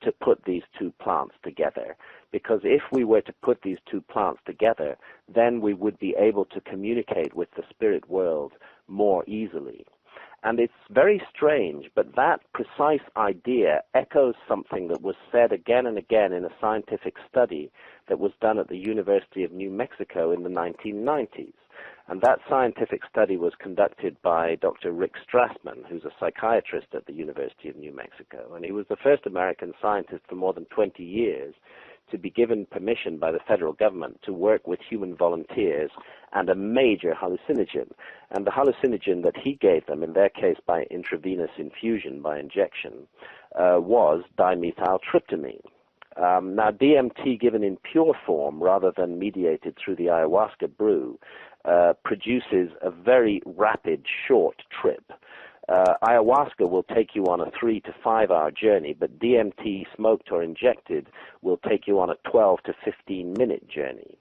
to put these two plants together, because if we were to put these two plants together, then we would be able to communicate with the spirit world more easily. And it's very strange, but that precise idea echoes something that was said again and again in a scientific study that was done at the University of New Mexico in the 1990s. And that scientific study was conducted by Dr. Rick Strassman, who's a psychiatrist at the University of New Mexico. And he was the first American scientist for more than 20 years to be given permission by the federal government to work with human volunteers and a major hallucinogen. And the hallucinogen that he gave them, in their case by intravenous infusion, by injection, was dimethyltryptamine. Now, DMT given in pure form rather than mediated through the ayahuasca brew produces a very rapid, short trip. Ayahuasca will take you on a 3 to 5 hour journey, but DMT smoked or injected will take you on a 12 to 15 minute journey.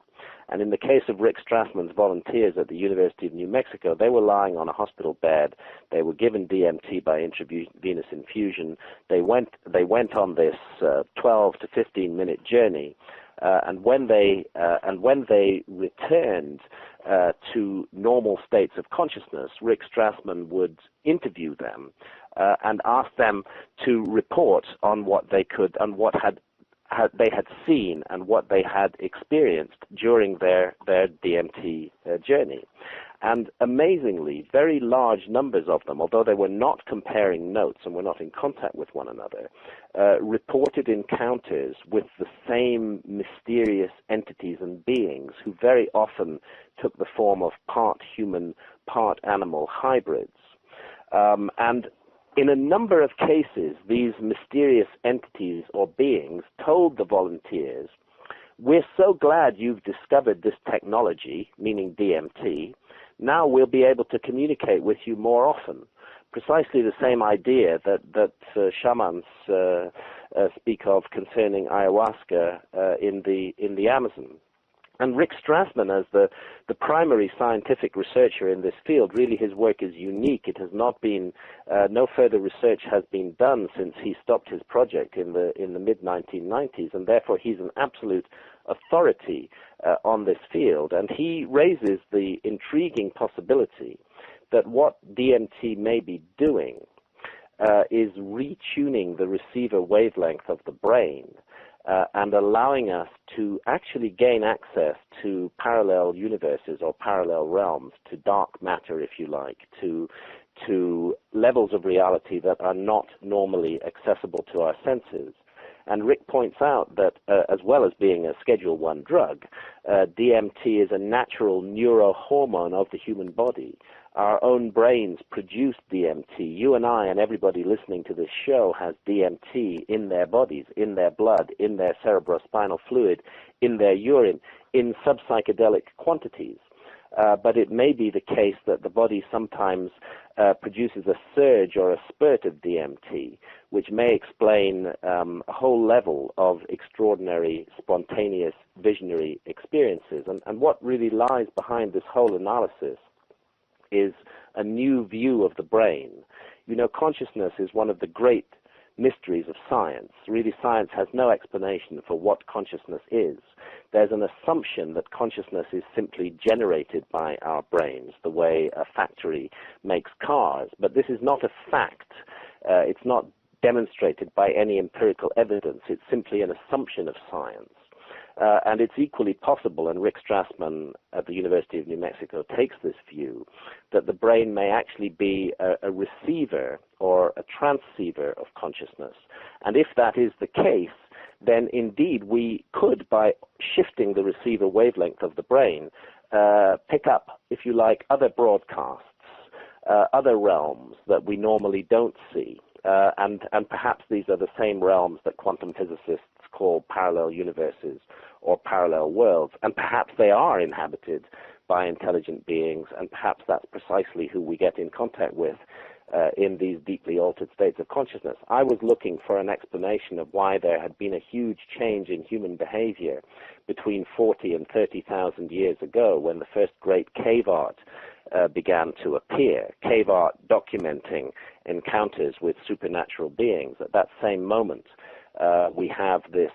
And in the case of Rick Strassman's volunteers at the University of New Mexico, they were lying on a hospital bed. They were given DMT by intravenous infusion. They went on this 12 to 15 minute journey. And when they returned to normal states of consciousness, Rick Strassman would interview them and ask them to report on what they could and what they had seen and what they had experienced during their DMT journey. And amazingly, very large numbers of them, although they were not comparing notes and were not in contact with one another, reported encounters with the same mysterious entities and beings who very often took the form of part human, part animal hybrids. And in a number of cases, these mysterious entities or beings told the volunteers, "We're so glad you've discovered this technology," meaning DMT, "now we'll be able to communicate with you more often." Precisely the same idea that shamans speak of concerning ayahuasca in the Amazon. And Rick Strassman, as the primary scientific researcher in this field, really his work is unique. It has not been, no further research has been done since he stopped his project in the mid-1990s, and therefore he's an absolute authority on this field. And he raises the intriguing possibility that what DMT may be doing is retuning the receiver wavelength of the brain, and allowing us to actually gain access to parallel universes or parallel realms, to dark matter, if you like, to levels of reality that are not normally accessible to our senses. And Rick points out that, as well as being a Schedule I drug, DMT is a natural neurohormone of the human body. Our own brains produce DMT. You and I and everybody listening to this show has DMT in their bodies, in their blood, in their cerebrospinal fluid, in their urine, in subpsychedelic quantities. But it may be the case that the body sometimes produces a surge or a spurt of DMT, which may explain a whole level of extraordinary, spontaneous, visionary experiences. And what really lies behind this whole analysis is a new view of the brain. You know, consciousness is one of the great mysteries of science. Really, science has no explanation for what consciousness is. There's an assumption that consciousness is simply generated by our brains, the way a factory makes cars. But this is not a fact. It's not demonstrated by any empirical evidence. It's simply an assumption of science. And it's equally possible, and Rick Strassman at the University of New Mexico takes this view, that the brain may actually be a receiver or a transceiver of consciousness. And if that is the case, then indeed we could, by shifting the receiver wavelength of the brain, pick up, if you like, other broadcasts, other realms that we normally don't see. And perhaps these are the same realms that quantum physicists call parallel universes or parallel worlds, and perhaps they are inhabited by intelligent beings, and perhaps that's precisely who we get in contact with in these deeply altered states of consciousness. I was looking for an explanation of why there had been a huge change in human behavior between 40 and 30,000 years ago, when the first great cave art began to appear, cave art documenting encounters with supernatural beings. At that same moment, we have this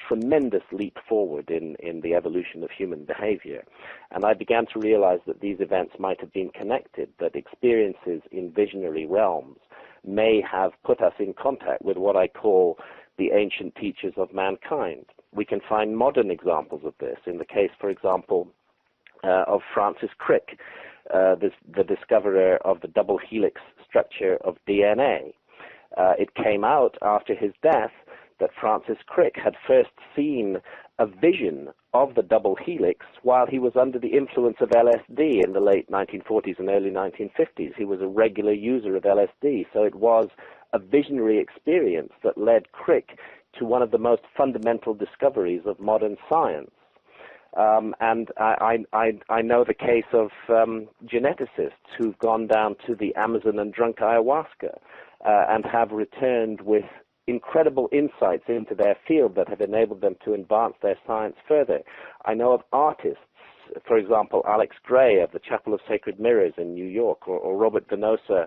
tremendous leap forward in the evolution of human behavior. And I began to realize that these events might have been connected, that experiences in visionary realms may have put us in contact with what I call the ancient teachers of mankind. We can find modern examples of this in the case, for example, of Francis Crick, the discoverer of the double helix structure of DNA. It came out after his death that Francis Crick had first seen a vision of the double helix while he was under the influence of LSD in the late 1940s and early 1950s. He was a regular user of LSD, so it was a visionary experience that led Crick to one of the most fundamental discoveries of modern science. And I know the case of geneticists who've gone down to the Amazon and drunk ayahuasca and have returned with incredible insights into their field that have enabled them to advance their science further. I know of artists, for example, Alex Gray of the Chapel of Sacred Mirrors in New York, or Robert Venosa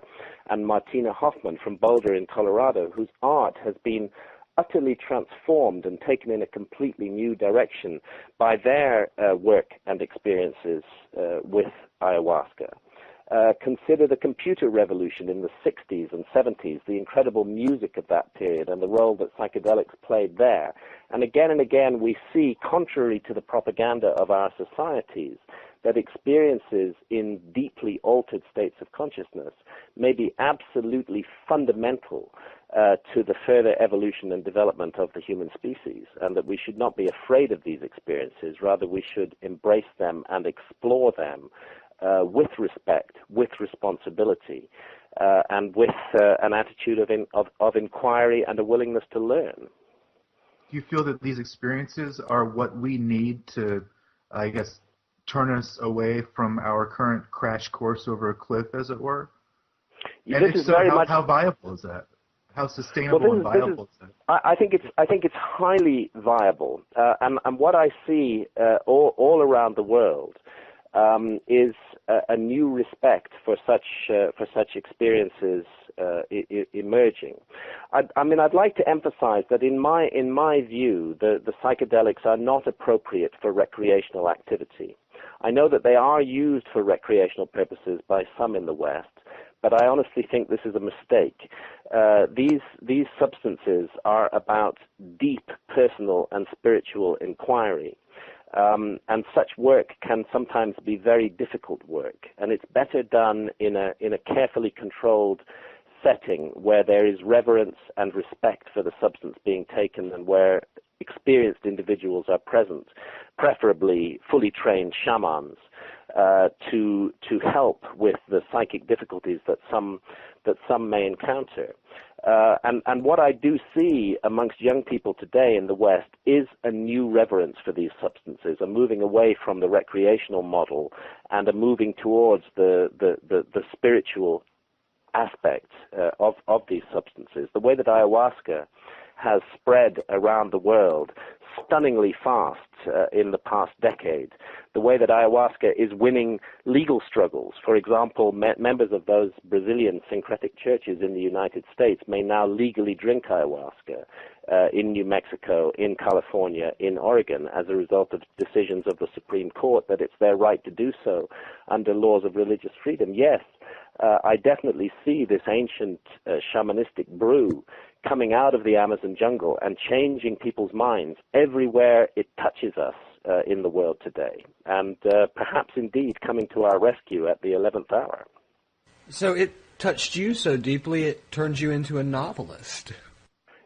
and Martina Hoffman from Boulder in Colorado, whose art has been utterly transformed and taken in a completely new direction by their work and experiences with ayahuasca. Consider the computer revolution in the 60s and 70s, the incredible music of that period and the role that psychedelics played there. And again, we see, contrary to the propaganda of our societies, that experiences in deeply altered states of consciousness may be absolutely fundamental to the further evolution and development of the human species, and that we should not be afraid of these experiences. Rather, we should embrace them and explore them with respect, with responsibility, and with an attitude of inquiry and a willingness to learn. Do you feel that these experiences are what we need to, I guess, turn us away from our current crash course over a cliff, as it were? And if so, how viable is that? How sustainable and viable is that? I think it's highly viable, and what I see all around the world is a new respect for such experiences emerging. I'd like to emphasize that in my view, the psychedelics are not appropriate for recreational activity. I know that they are used for recreational purposes by some in the West, but I honestly think this is a mistake. These substances are about deep personal and spiritual inquiry. And such work can sometimes be very difficult work, and it's better done in a carefully controlled setting where there is reverence and respect for the substance being taken, and where experienced individuals are present, preferably fully trained shamans, to help with the psychic difficulties that some may encounter. And what I do see amongst young people today in the West is a new reverence for these substances, a moving away from the recreational model and a moving towards the spiritual aspect of these substances. The way that ayahuasca has spread around the world stunningly fast in the past decade, the way that ayahuasca is winning legal struggles. For example, members of those Brazilian syncretic churches in the United States may now legally drink ayahuasca in New Mexico, in California, in Oregon, as a result of decisions of the Supreme Court that it's their right to do so under laws of religious freedom. Yes, I definitely see this ancient shamanistic brew coming out of the Amazon jungle and changing people's minds everywhere it touches us in the world today, and perhaps indeed coming to our rescue at the 11th hour. So it touched you so deeply it turned you into a novelist.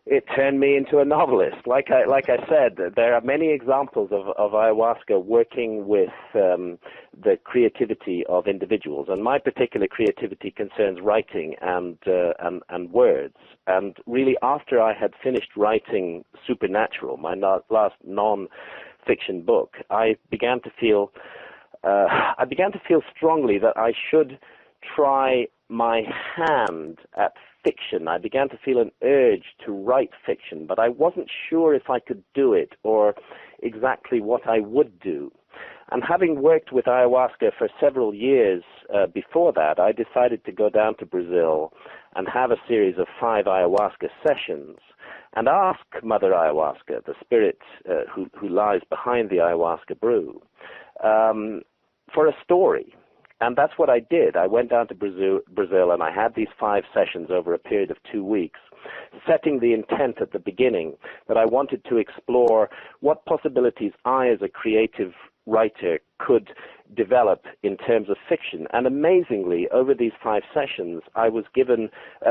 It turned me into a novelist. Like I said, there are many examples of ayahuasca working with the creativity of individuals, and my particular creativity concerns writing and words. And really, after I had finished writing Supernatural, my last non-fiction book, I began to feel strongly that I should try my hand at fiction. I began to feel an urge to write fiction, but I wasn't sure if I could do it or exactly what I would do. And having worked with ayahuasca for several years before that, I decided to go down to Brazil and have a series of 5 ayahuasca sessions and ask Mother Ayahuasca, the spirit who lies behind the ayahuasca brew, for a story. And that's what I did. I went down to Brazil, and I had these 5 sessions over a period of 2 weeks, setting the intent at the beginning that I wanted to explore what possibilities I, as a creative writer could develop in terms of fiction. And amazingly, over these 5 sessions, I was given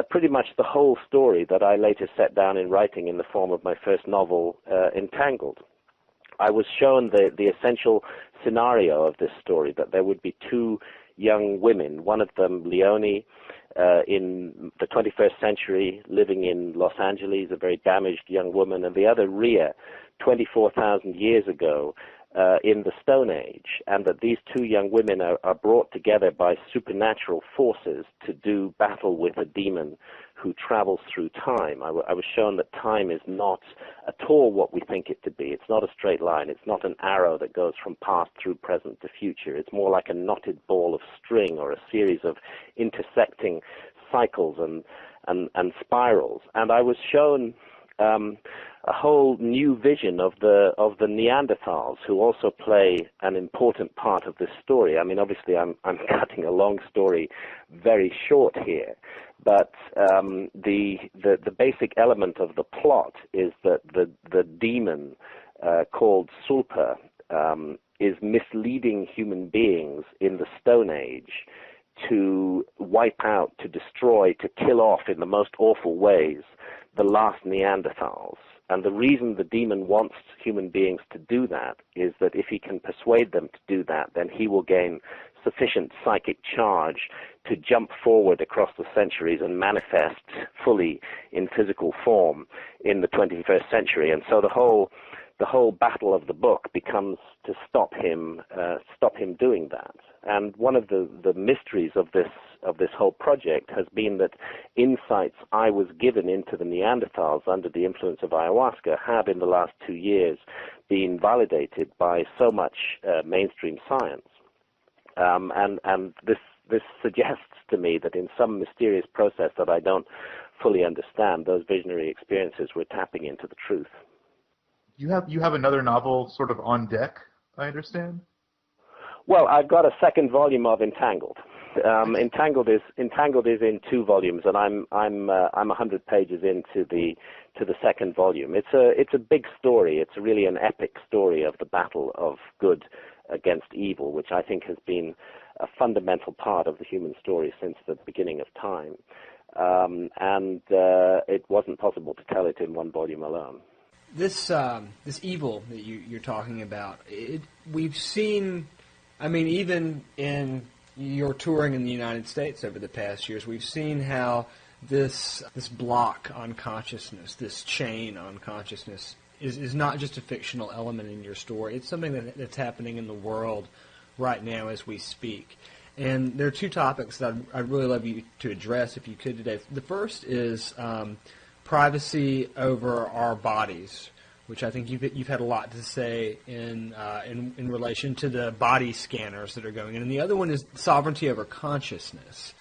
pretty much the whole story that I later set down in writing in the form of my first novel, Entangled. I was shown the essential scenario of this story, that there would be 2 young women, one of them Leonie, in the 21st century, living in Los Angeles, a very damaged young woman, and the other Rhea, 24,000 years ago, in the Stone Age, and that these 2 young women are brought together by supernatural forces to do battle with a demon who travels through time. I was shown that time is not at all what we think it to be. It's not a straight line. It's not an arrow that goes from past through present to future. It's more like a knotted ball of string or a series of intersecting cycles and spirals. And I was shown a whole new vision of the Neanderthals, who also play an important part of this story. I mean, obviously, I'm cutting a long story very short here, but the basic element of the plot is that the demon called Sulpa is misleading human beings in the Stone Age to wipe out, to destroy, to kill off in the most awful ways the last Neanderthals. And the reason the demon wants human beings to do that is that if he can persuade them to do that, then he will gain sufficient psychic charge to jump forward across the centuries and manifest fully in physical form in the 21st century. And so the whole battle of the book becomes to stop him doing that. And one of the mysteries of this whole project has been that insights I was given into the Neanderthals under the influence of ayahuasca have in the last 2 years been validated by so much mainstream science. And this suggests to me that in some mysterious process that I don't fully understand, those visionary experiences were tapping into the truth. You have another novel sort of on deck, I understand? Well, I've got a second volume of Entangled. Entangled is in 2 volumes, and I'm 100 pages into the second volume. It's a big story. It's really an epic story of the battle of good against evil, which I think has been a fundamental part of the human story since the beginning of time. And it wasn't possible to tell it in 1 volume alone. This evil that you're talking about, we've seen. I mean, even in your touring in the United States over the past years, we've seen how this block on consciousness, this chain on consciousness, is not just a fictional element in your story. It's something that's happening in the world right now as we speak. And there are 2 topics that I'd really love you to address, if you could, today. The first is privacy over our bodies, which I think you've had a lot to say in relation to the body scanners that are going in, and the other one is sovereignty over consciousness.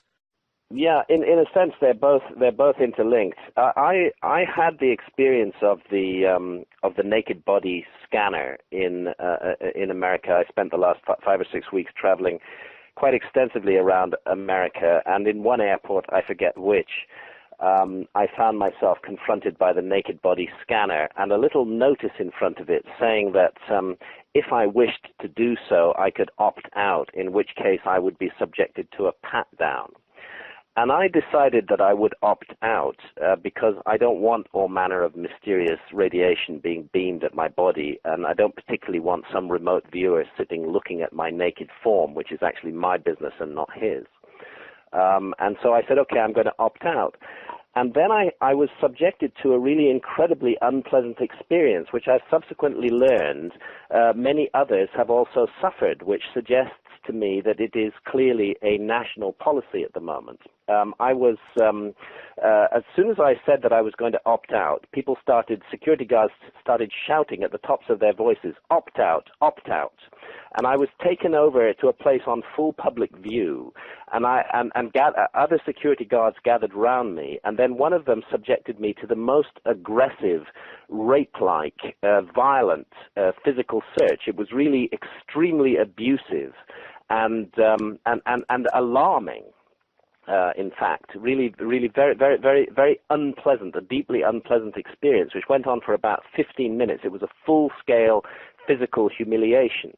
Yeah, in a sense, they're both interlinked. I had the experience of the naked body scanner in America. I spent the last 5 or 6 weeks traveling quite extensively around America, and in one airport, I forget which, I found myself confronted by the naked body scanner and a little notice in front of it saying that if I wished to do so, I could opt out, in which case I would be subjected to a pat-down. And I decided that I would opt out because I don't want all manner of mysterious radiation being beamed at my body, and I don't particularly want some remote viewer sitting looking at my naked form, which is actually my business and not his. And so I said, okay, I'm going to opt out. And then I was subjected to a really incredibly unpleasant experience, which I've subsequently learned many others have also suffered, which suggests to me that it is clearly a national policy at the moment. As soon as I said that I was going to opt out, security guards started shouting at the tops of their voices, opt out, opt out. And I was taken over to a place on full public view, and other security guards gathered round me, and then one of them subjected me to the most aggressive, rape-like, violent physical search. It was really extremely abusive and alarming. In fact, really very, very, very, very unpleasant, a deeply unpleasant experience, which went on for about 15 minutes. It was a full-scale physical humiliation.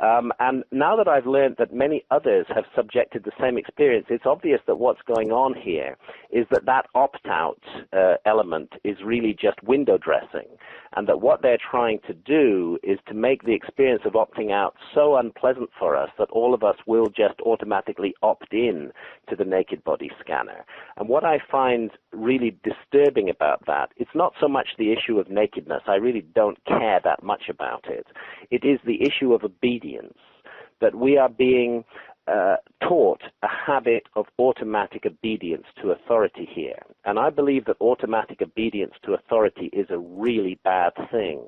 And now that I've learned that many others have subjected the same experience, it's obvious that what's going on here is that opt-out element is really just window dressing, and that what they're trying to do is to make the experience of opting out so unpleasant for us that all of us will just automatically opt in to the naked body scanner. And what I find really disturbing about that, it's not so much the issue of nakedness. I really don't care that much about it. It is the issue of obedience, that we are being taught a habit of automatic obedience to authority here. And I believe that automatic obedience to authority is a really bad thing.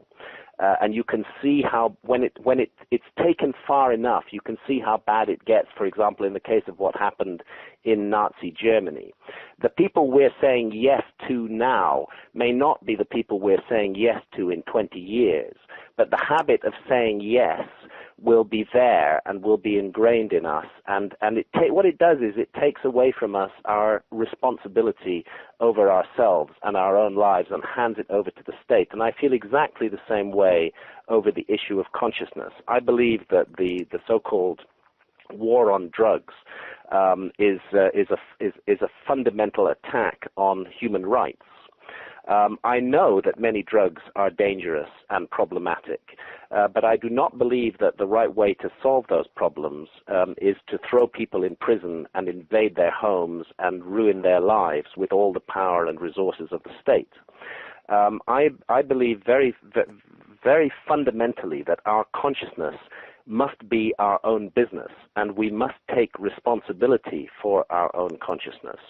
And you can see how, when it's taken far enough, you can see how bad it gets, for example, in the case of what happened in Nazi Germany. The people we're saying yes to now may not be the people we're saying yes to in 20 years, but the habit of saying yes will be there and will be ingrained in us. And what it does is it takes away from us our responsibility over ourselves and our own lives and hands it over to the state. And I feel exactly the same way over the issue of consciousness. I believe that the so-called war on drugs is a fundamental attack on human rights. I know that many drugs are dangerous and problematic, but I do not believe that the right way to solve those problems is to throw people in prison and invade their homes and ruin their lives with all the power and resources of the state. I believe very, very fundamentally that our consciousness must be our own business, and we must take responsibility for our own consciousness.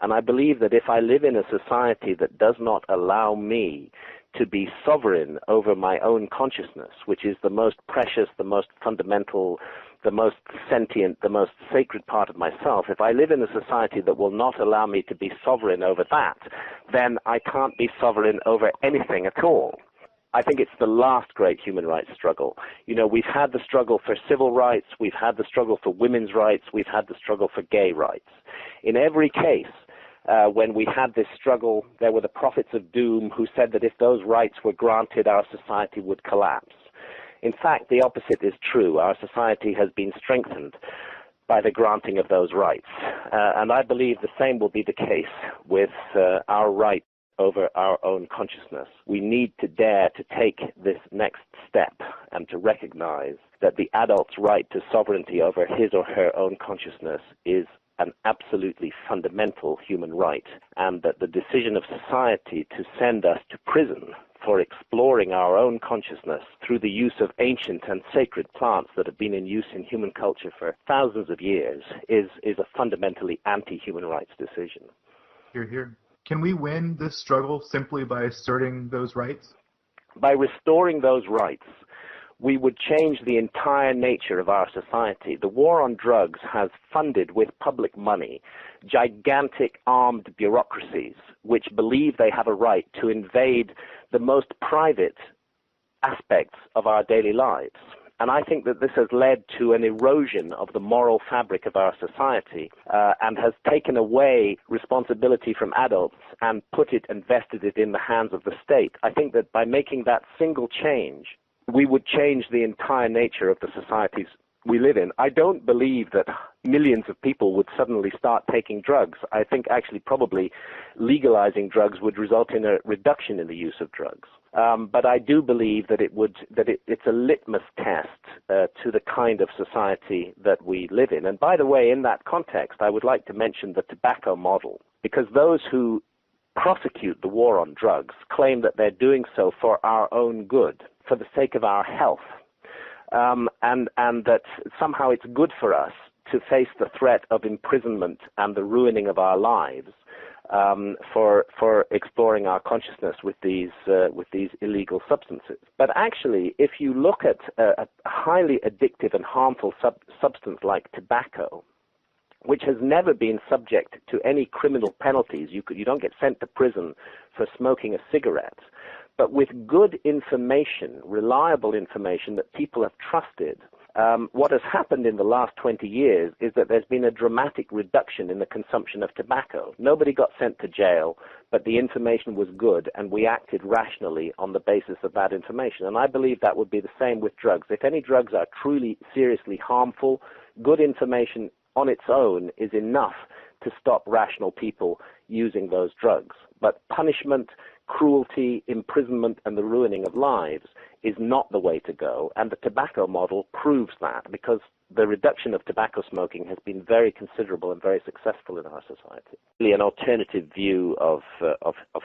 And I believe that if I live in a society that does not allow me to be sovereign over my own consciousness, which is the most precious, the most fundamental, the most sentient, the most sacred part of myself, if I live in a society that will not allow me to be sovereign over that, then I can't be sovereign over anything at all. I think it's the last great human rights struggle. You know, we've had the struggle for civil rights, we've had the struggle for women's rights, we've had the struggle for gay rights. In every case, when we had this struggle, there were the prophets of doom who said that if those rights were granted, our society would collapse. In fact, the opposite is true. Our society has been strengthened by the granting of those rights. And I believe the same will be the case with our right over our own consciousness. We need to dare to take this next step and to recognize that the adult's right to sovereignty over his or her own consciousness is an absolutely fundamental human right, and that the decision of society to send us to prison for exploring our own consciousness through the use of ancient and sacred plants that have been in use in human culture for thousands of years is a fundamentally anti-human rights decision. Hear, hear. Can we win this struggle simply by asserting those rights? By restoring those rights, we would change the entire nature of our society. The war on drugs has funded with public money gigantic armed bureaucracies which believe they have a right to invade the most private aspects of our daily lives. And I think that this has led to an erosion of the moral fabric of our society and has taken away responsibility from adults and put it and vested it in the hands of the state. I think that by making that single change, we would change the entire nature of the societies we live in. I don't believe that millions of people would suddenly start taking drugs. I think actually probably legalizing drugs would result in a reduction in the use of drugs. But I do believe that it's a litmus test to the kind of society that we live in. And by the way, in that context, I would like to mention the tobacco model, because those who prosecute the war on drugs claim that they're doing so for our own good, for the sake of our health, and that somehow it's good for us to face the threat of imprisonment and the ruining of our lives for exploring our consciousness with these illegal substances. But actually, if you look at a highly addictive and harmful substance like tobacco, which has never been subject to any criminal penalties, you don't get sent to prison for smoking a cigarette, but with good information, reliable information that people have trusted, What has happened in the last 20 years is that there's been a dramatic reduction in the consumption of tobacco. Nobody got sent to jail, but the information was good, and we acted rationally on the basis of that information. And I believe that would be the same with drugs. If any drugs are truly, seriously harmful, good information on its own is enough to stop rational people using those drugs. But punishment, cruelty, imprisonment, and the ruining of lives is not the way to go, and the tobacco model proves that, because the reduction of tobacco smoking has been very considerable and very successful in our society. Really an alternative view of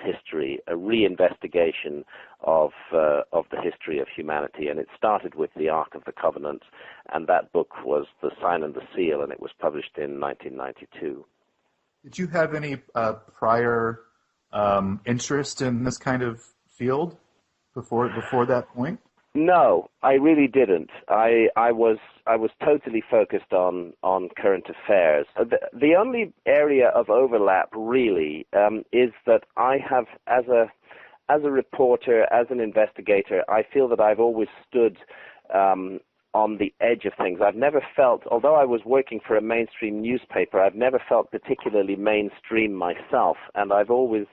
history, a reinvestigation of the history of humanity, and it started with the Ark of the Covenant, and that book was The Sign and the Seal, and it was published in 1992. Did you have any prior interest in this kind of field before that point? No, I really didn't. I was totally focused on current affairs. The only area of overlap really is that I have, as a reporter, as an investigator, I feel that I've always stood on the edge of things. I've never felt, although I was working for a mainstream newspaper, I've never felt particularly mainstream myself, and I've always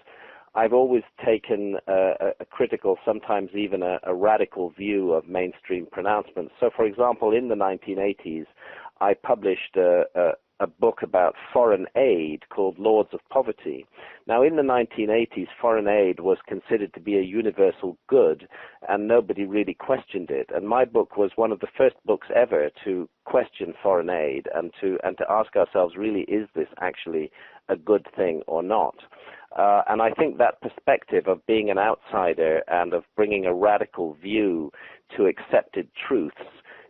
taken a critical, sometimes even a radical view of mainstream pronouncements. So, for example, in the 1980s, I published a book about foreign aid called Lords of Poverty. Now, in the 1980s, foreign aid was considered to be a universal good, and nobody really questioned it. And my book was one of the first books ever to question foreign aid and to ask ourselves, really, is this actually a good thing or not? And I think that perspective of being an outsider and of bringing a radical view to accepted truths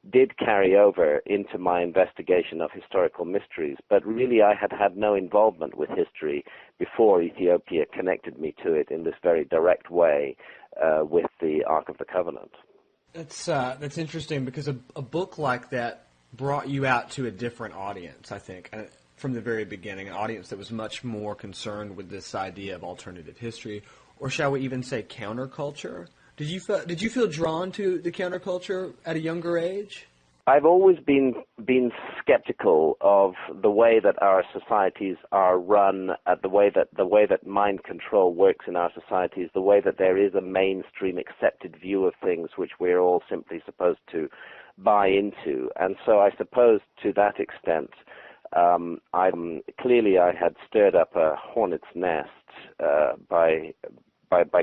did carry over into my investigation of historical mysteries. But really, I had no involvement with history before Ethiopia connected me to it in this very direct way with the Ark of the Covenant. That's interesting, because a book like that brought you out to a different audience, I think. From the very beginning, an audience that was much more concerned with this idea of alternative history, or shall we even say counterculture? Did you feel drawn to the counterculture at a younger age? I've always been skeptical of the way that our societies are run, the way that mind control works in our societies, the way that there is a mainstream accepted view of things which we're all simply supposed to buy into. And so I suppose to that extent, I had stirred up a hornet's nest by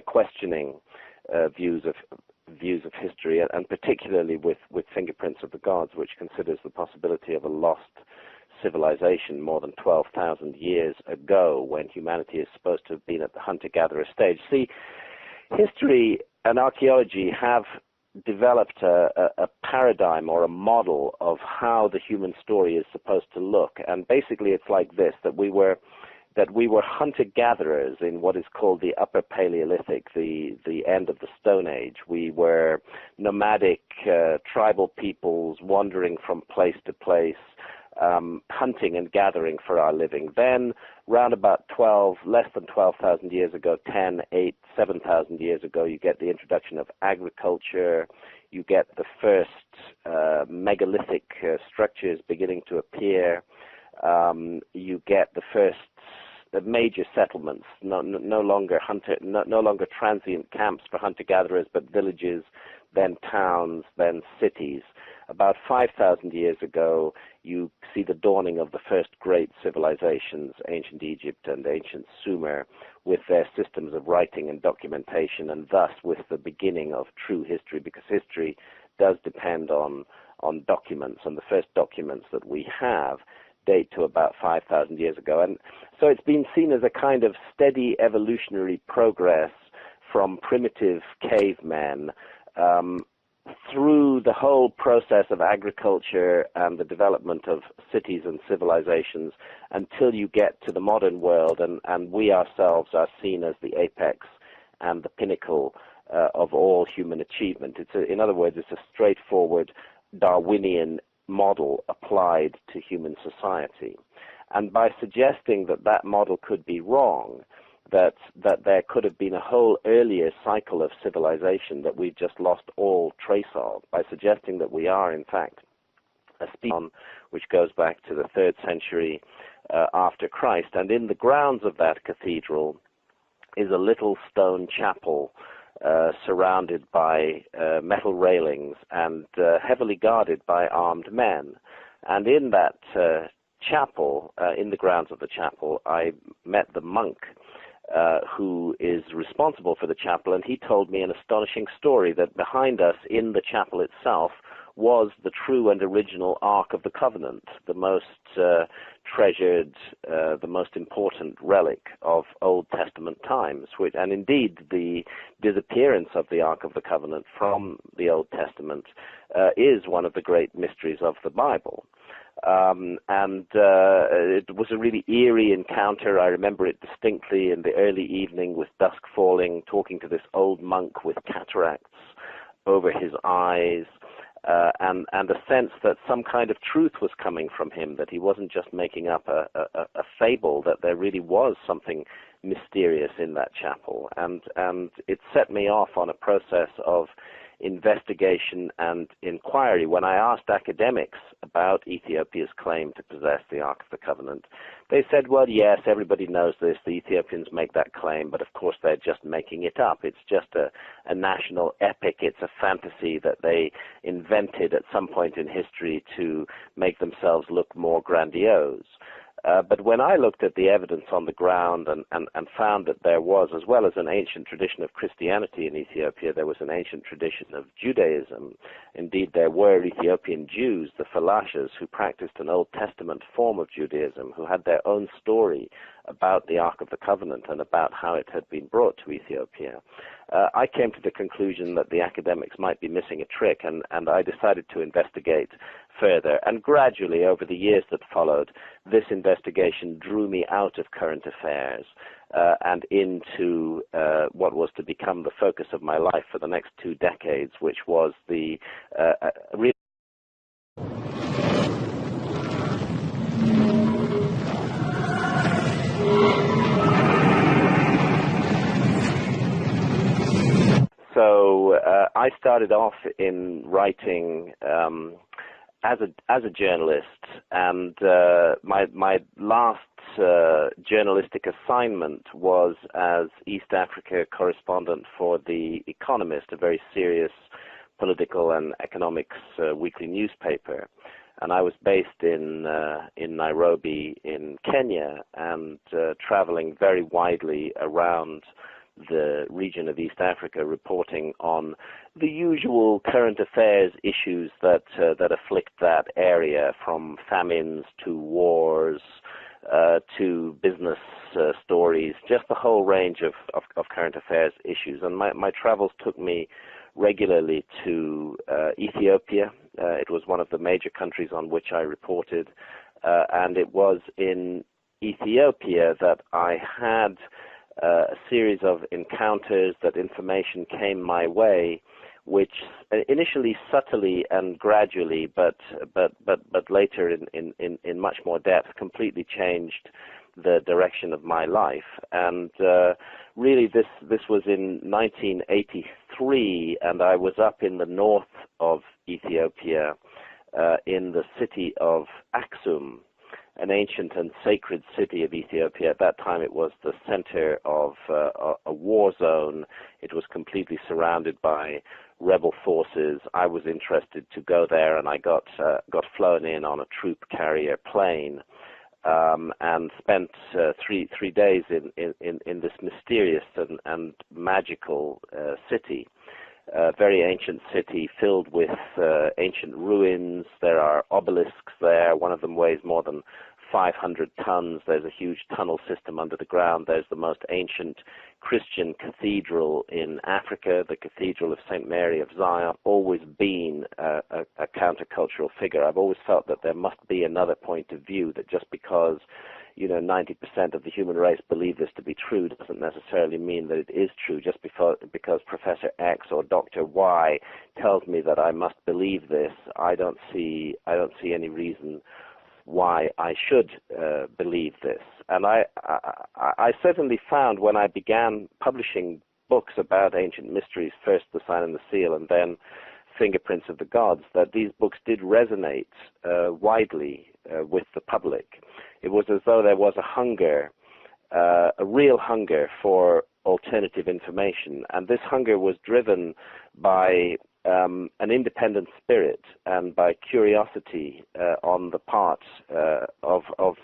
questioning views of history, and particularly with Fingerprints of the Gods, which considers the possibility of a lost civilization more than 12,000 years ago, when humanity is supposed to have been at the hunter-gatherer stage. See, history and archaeology have developed a paradigm or a model of how the human story is supposed to look, and basically it's like this: that we were hunter-gatherers in what is called the Upper Paleolithic, the end of the Stone Age. We were nomadic tribal peoples wandering from place to place, hunting and gathering for our living. Then, round about less than 12,000 years ago, 10, 8, 7,000 years ago, you get the introduction of agriculture. You get the first megalithic structures beginning to appear. You get the first major settlements, no longer transient camps for hunter-gatherers, but villages, then towns, then cities. About 5,000 years ago, you see the dawning of the first great civilizations, ancient Egypt and ancient Sumer, with their systems of writing and documentation, and thus with the beginning of true history, because history does depend on documents, and the first documents that we have date to about 5,000 years ago. And so it's been seen as a kind of steady evolutionary progress from primitive cavemen through the whole process of agriculture and the development of cities and civilizations until you get to the modern world, and we ourselves are seen as the apex and the pinnacle of all human achievement. In other words, it's a straightforward Darwinian model applied to human society. And by suggesting that model could be wrong, that there could have been a whole earlier cycle of civilization that we've just lost all trace of, by suggesting that we are, in fact, a speech which goes back to the 3rd century after Christ. And in the grounds of that cathedral is a little stone chapel surrounded by metal railings and heavily guarded by armed men. And in that chapel, in the grounds of the chapel, I met the monk who is responsible for the chapel, and he told me an astonishing story that behind us in the chapel itself was the true and original Ark of the Covenant, the most treasured, the most important relic of Old Testament times, and indeed the disappearance of the Ark of the Covenant from the Old Testament is one of the great mysteries of the Bible. It was a really eerie encounter. I remember it distinctly in the early evening with dusk falling, talking to this old monk with cataracts over his eyes, and a sense that some kind of truth was coming from him, that he wasn't just making up a fable, that there really was something mysterious in that chapel. And it set me off on a process of investigation and inquiry. When I asked academics about Ethiopia's claim to possess the Ark of the Covenant, they said, well, yes, everybody knows this. The Ethiopians make that claim, but of course they're just making it up. It's just a national epic. It's a fantasy that they invented at some point in history to make themselves look more grandiose. But when I looked at the evidence on the ground and found that there was, as well as an ancient tradition of Christianity in Ethiopia, there was an ancient tradition of Judaism. Indeed, there were Ethiopian Jews, the Falashas, who practiced an Old Testament form of Judaism, who had their own story about the Ark of the Covenant and about how it had been brought to Ethiopia. I came to the conclusion that the academics might be missing a trick, and I decided to investigate further. And gradually, over the years that followed, this investigation drew me out of current affairs and into what was to become the focus of my life for the next 2 decades, which was the real. So I started off in writing as a journalist, and my last journalistic assignment was as East Africa correspondent for The Economist, a very serious political and economics weekly newspaper. And I was based in Nairobi in Kenya, and traveling very widely around the region of East Africa, reporting on the usual current affairs issues that afflict that area, from famines to wars to business stories, just the whole range of current affairs issues. And my travels took me regularly to Ethiopia. It was one of the major countries on which I reported, and it was in Ethiopia that I had a series of encounters, that information came my way, which initially subtly and gradually, but later in much more depth, completely changed the direction of my life. And really, this was in 1983, and I was up in the north of Ethiopia, in the city of Aksum, an ancient and sacred city of Ethiopia. At that time, it was the center of a war zone. It was completely surrounded by rebel forces. I was interested to go there, and I got flown in on a troop carrier plane, and spent 3 days in this mysterious and magical city. A very ancient city filled with ancient ruins. There are obelisks there. One of them weighs more than 500 tons. There's a huge tunnel system under the ground. There's the most ancient Christian cathedral in Africa, the Cathedral of St. Mary of Zion. Always been a countercultural figure. I've always felt that there must be another point of view, that just because 90% of the human race believe this to be true doesn't necessarily mean that it is true. Just because Professor X or Dr. Y tells me that I must believe this, I don't see any reason why I should believe this. And I certainly found, when I began publishing books about ancient mysteries, first The Sign and the Seal, and then Fingerprints of the Gods, that these books did resonate widely with the public. It was as though there was a hunger, a real hunger for alternative information, and this hunger was driven by an independent spirit and by curiosity on the part of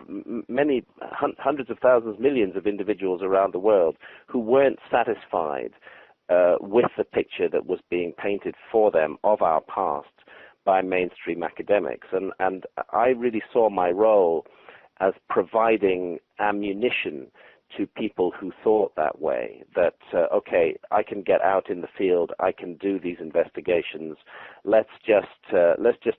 many hundreds of thousands, millions of individuals around the world who weren't satisfied with the picture that was being painted for them of our past by mainstream academics. And I really saw my role as providing ammunition to people who thought that way, that, okay, I can get out in the field, I can do these investigations, let's just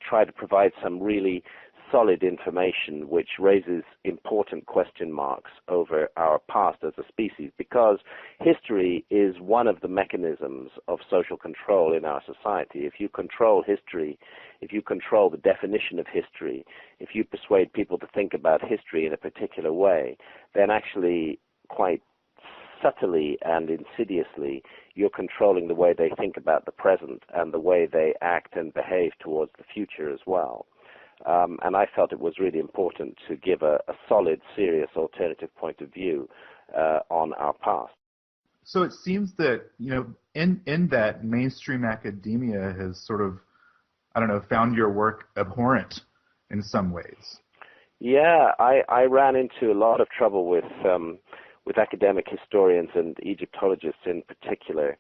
try to provide some really solid information which raises important question marks over our past as a species, because history is one of the mechanisms of social control in our society. If you control history, if you control the definition of history, if you persuade people to think about history in a particular way, then actually quite subtly and insidiously you're controlling the way they think about the present and the way they act and behave towards the future as well. And I felt it was really important to give a solid, serious alternative point of view on our past. So it seems that, in that mainstream academia has sort of, found your work abhorrent in some ways. Yeah, I ran into a lot of trouble with academic historians and Egyptologists in particular.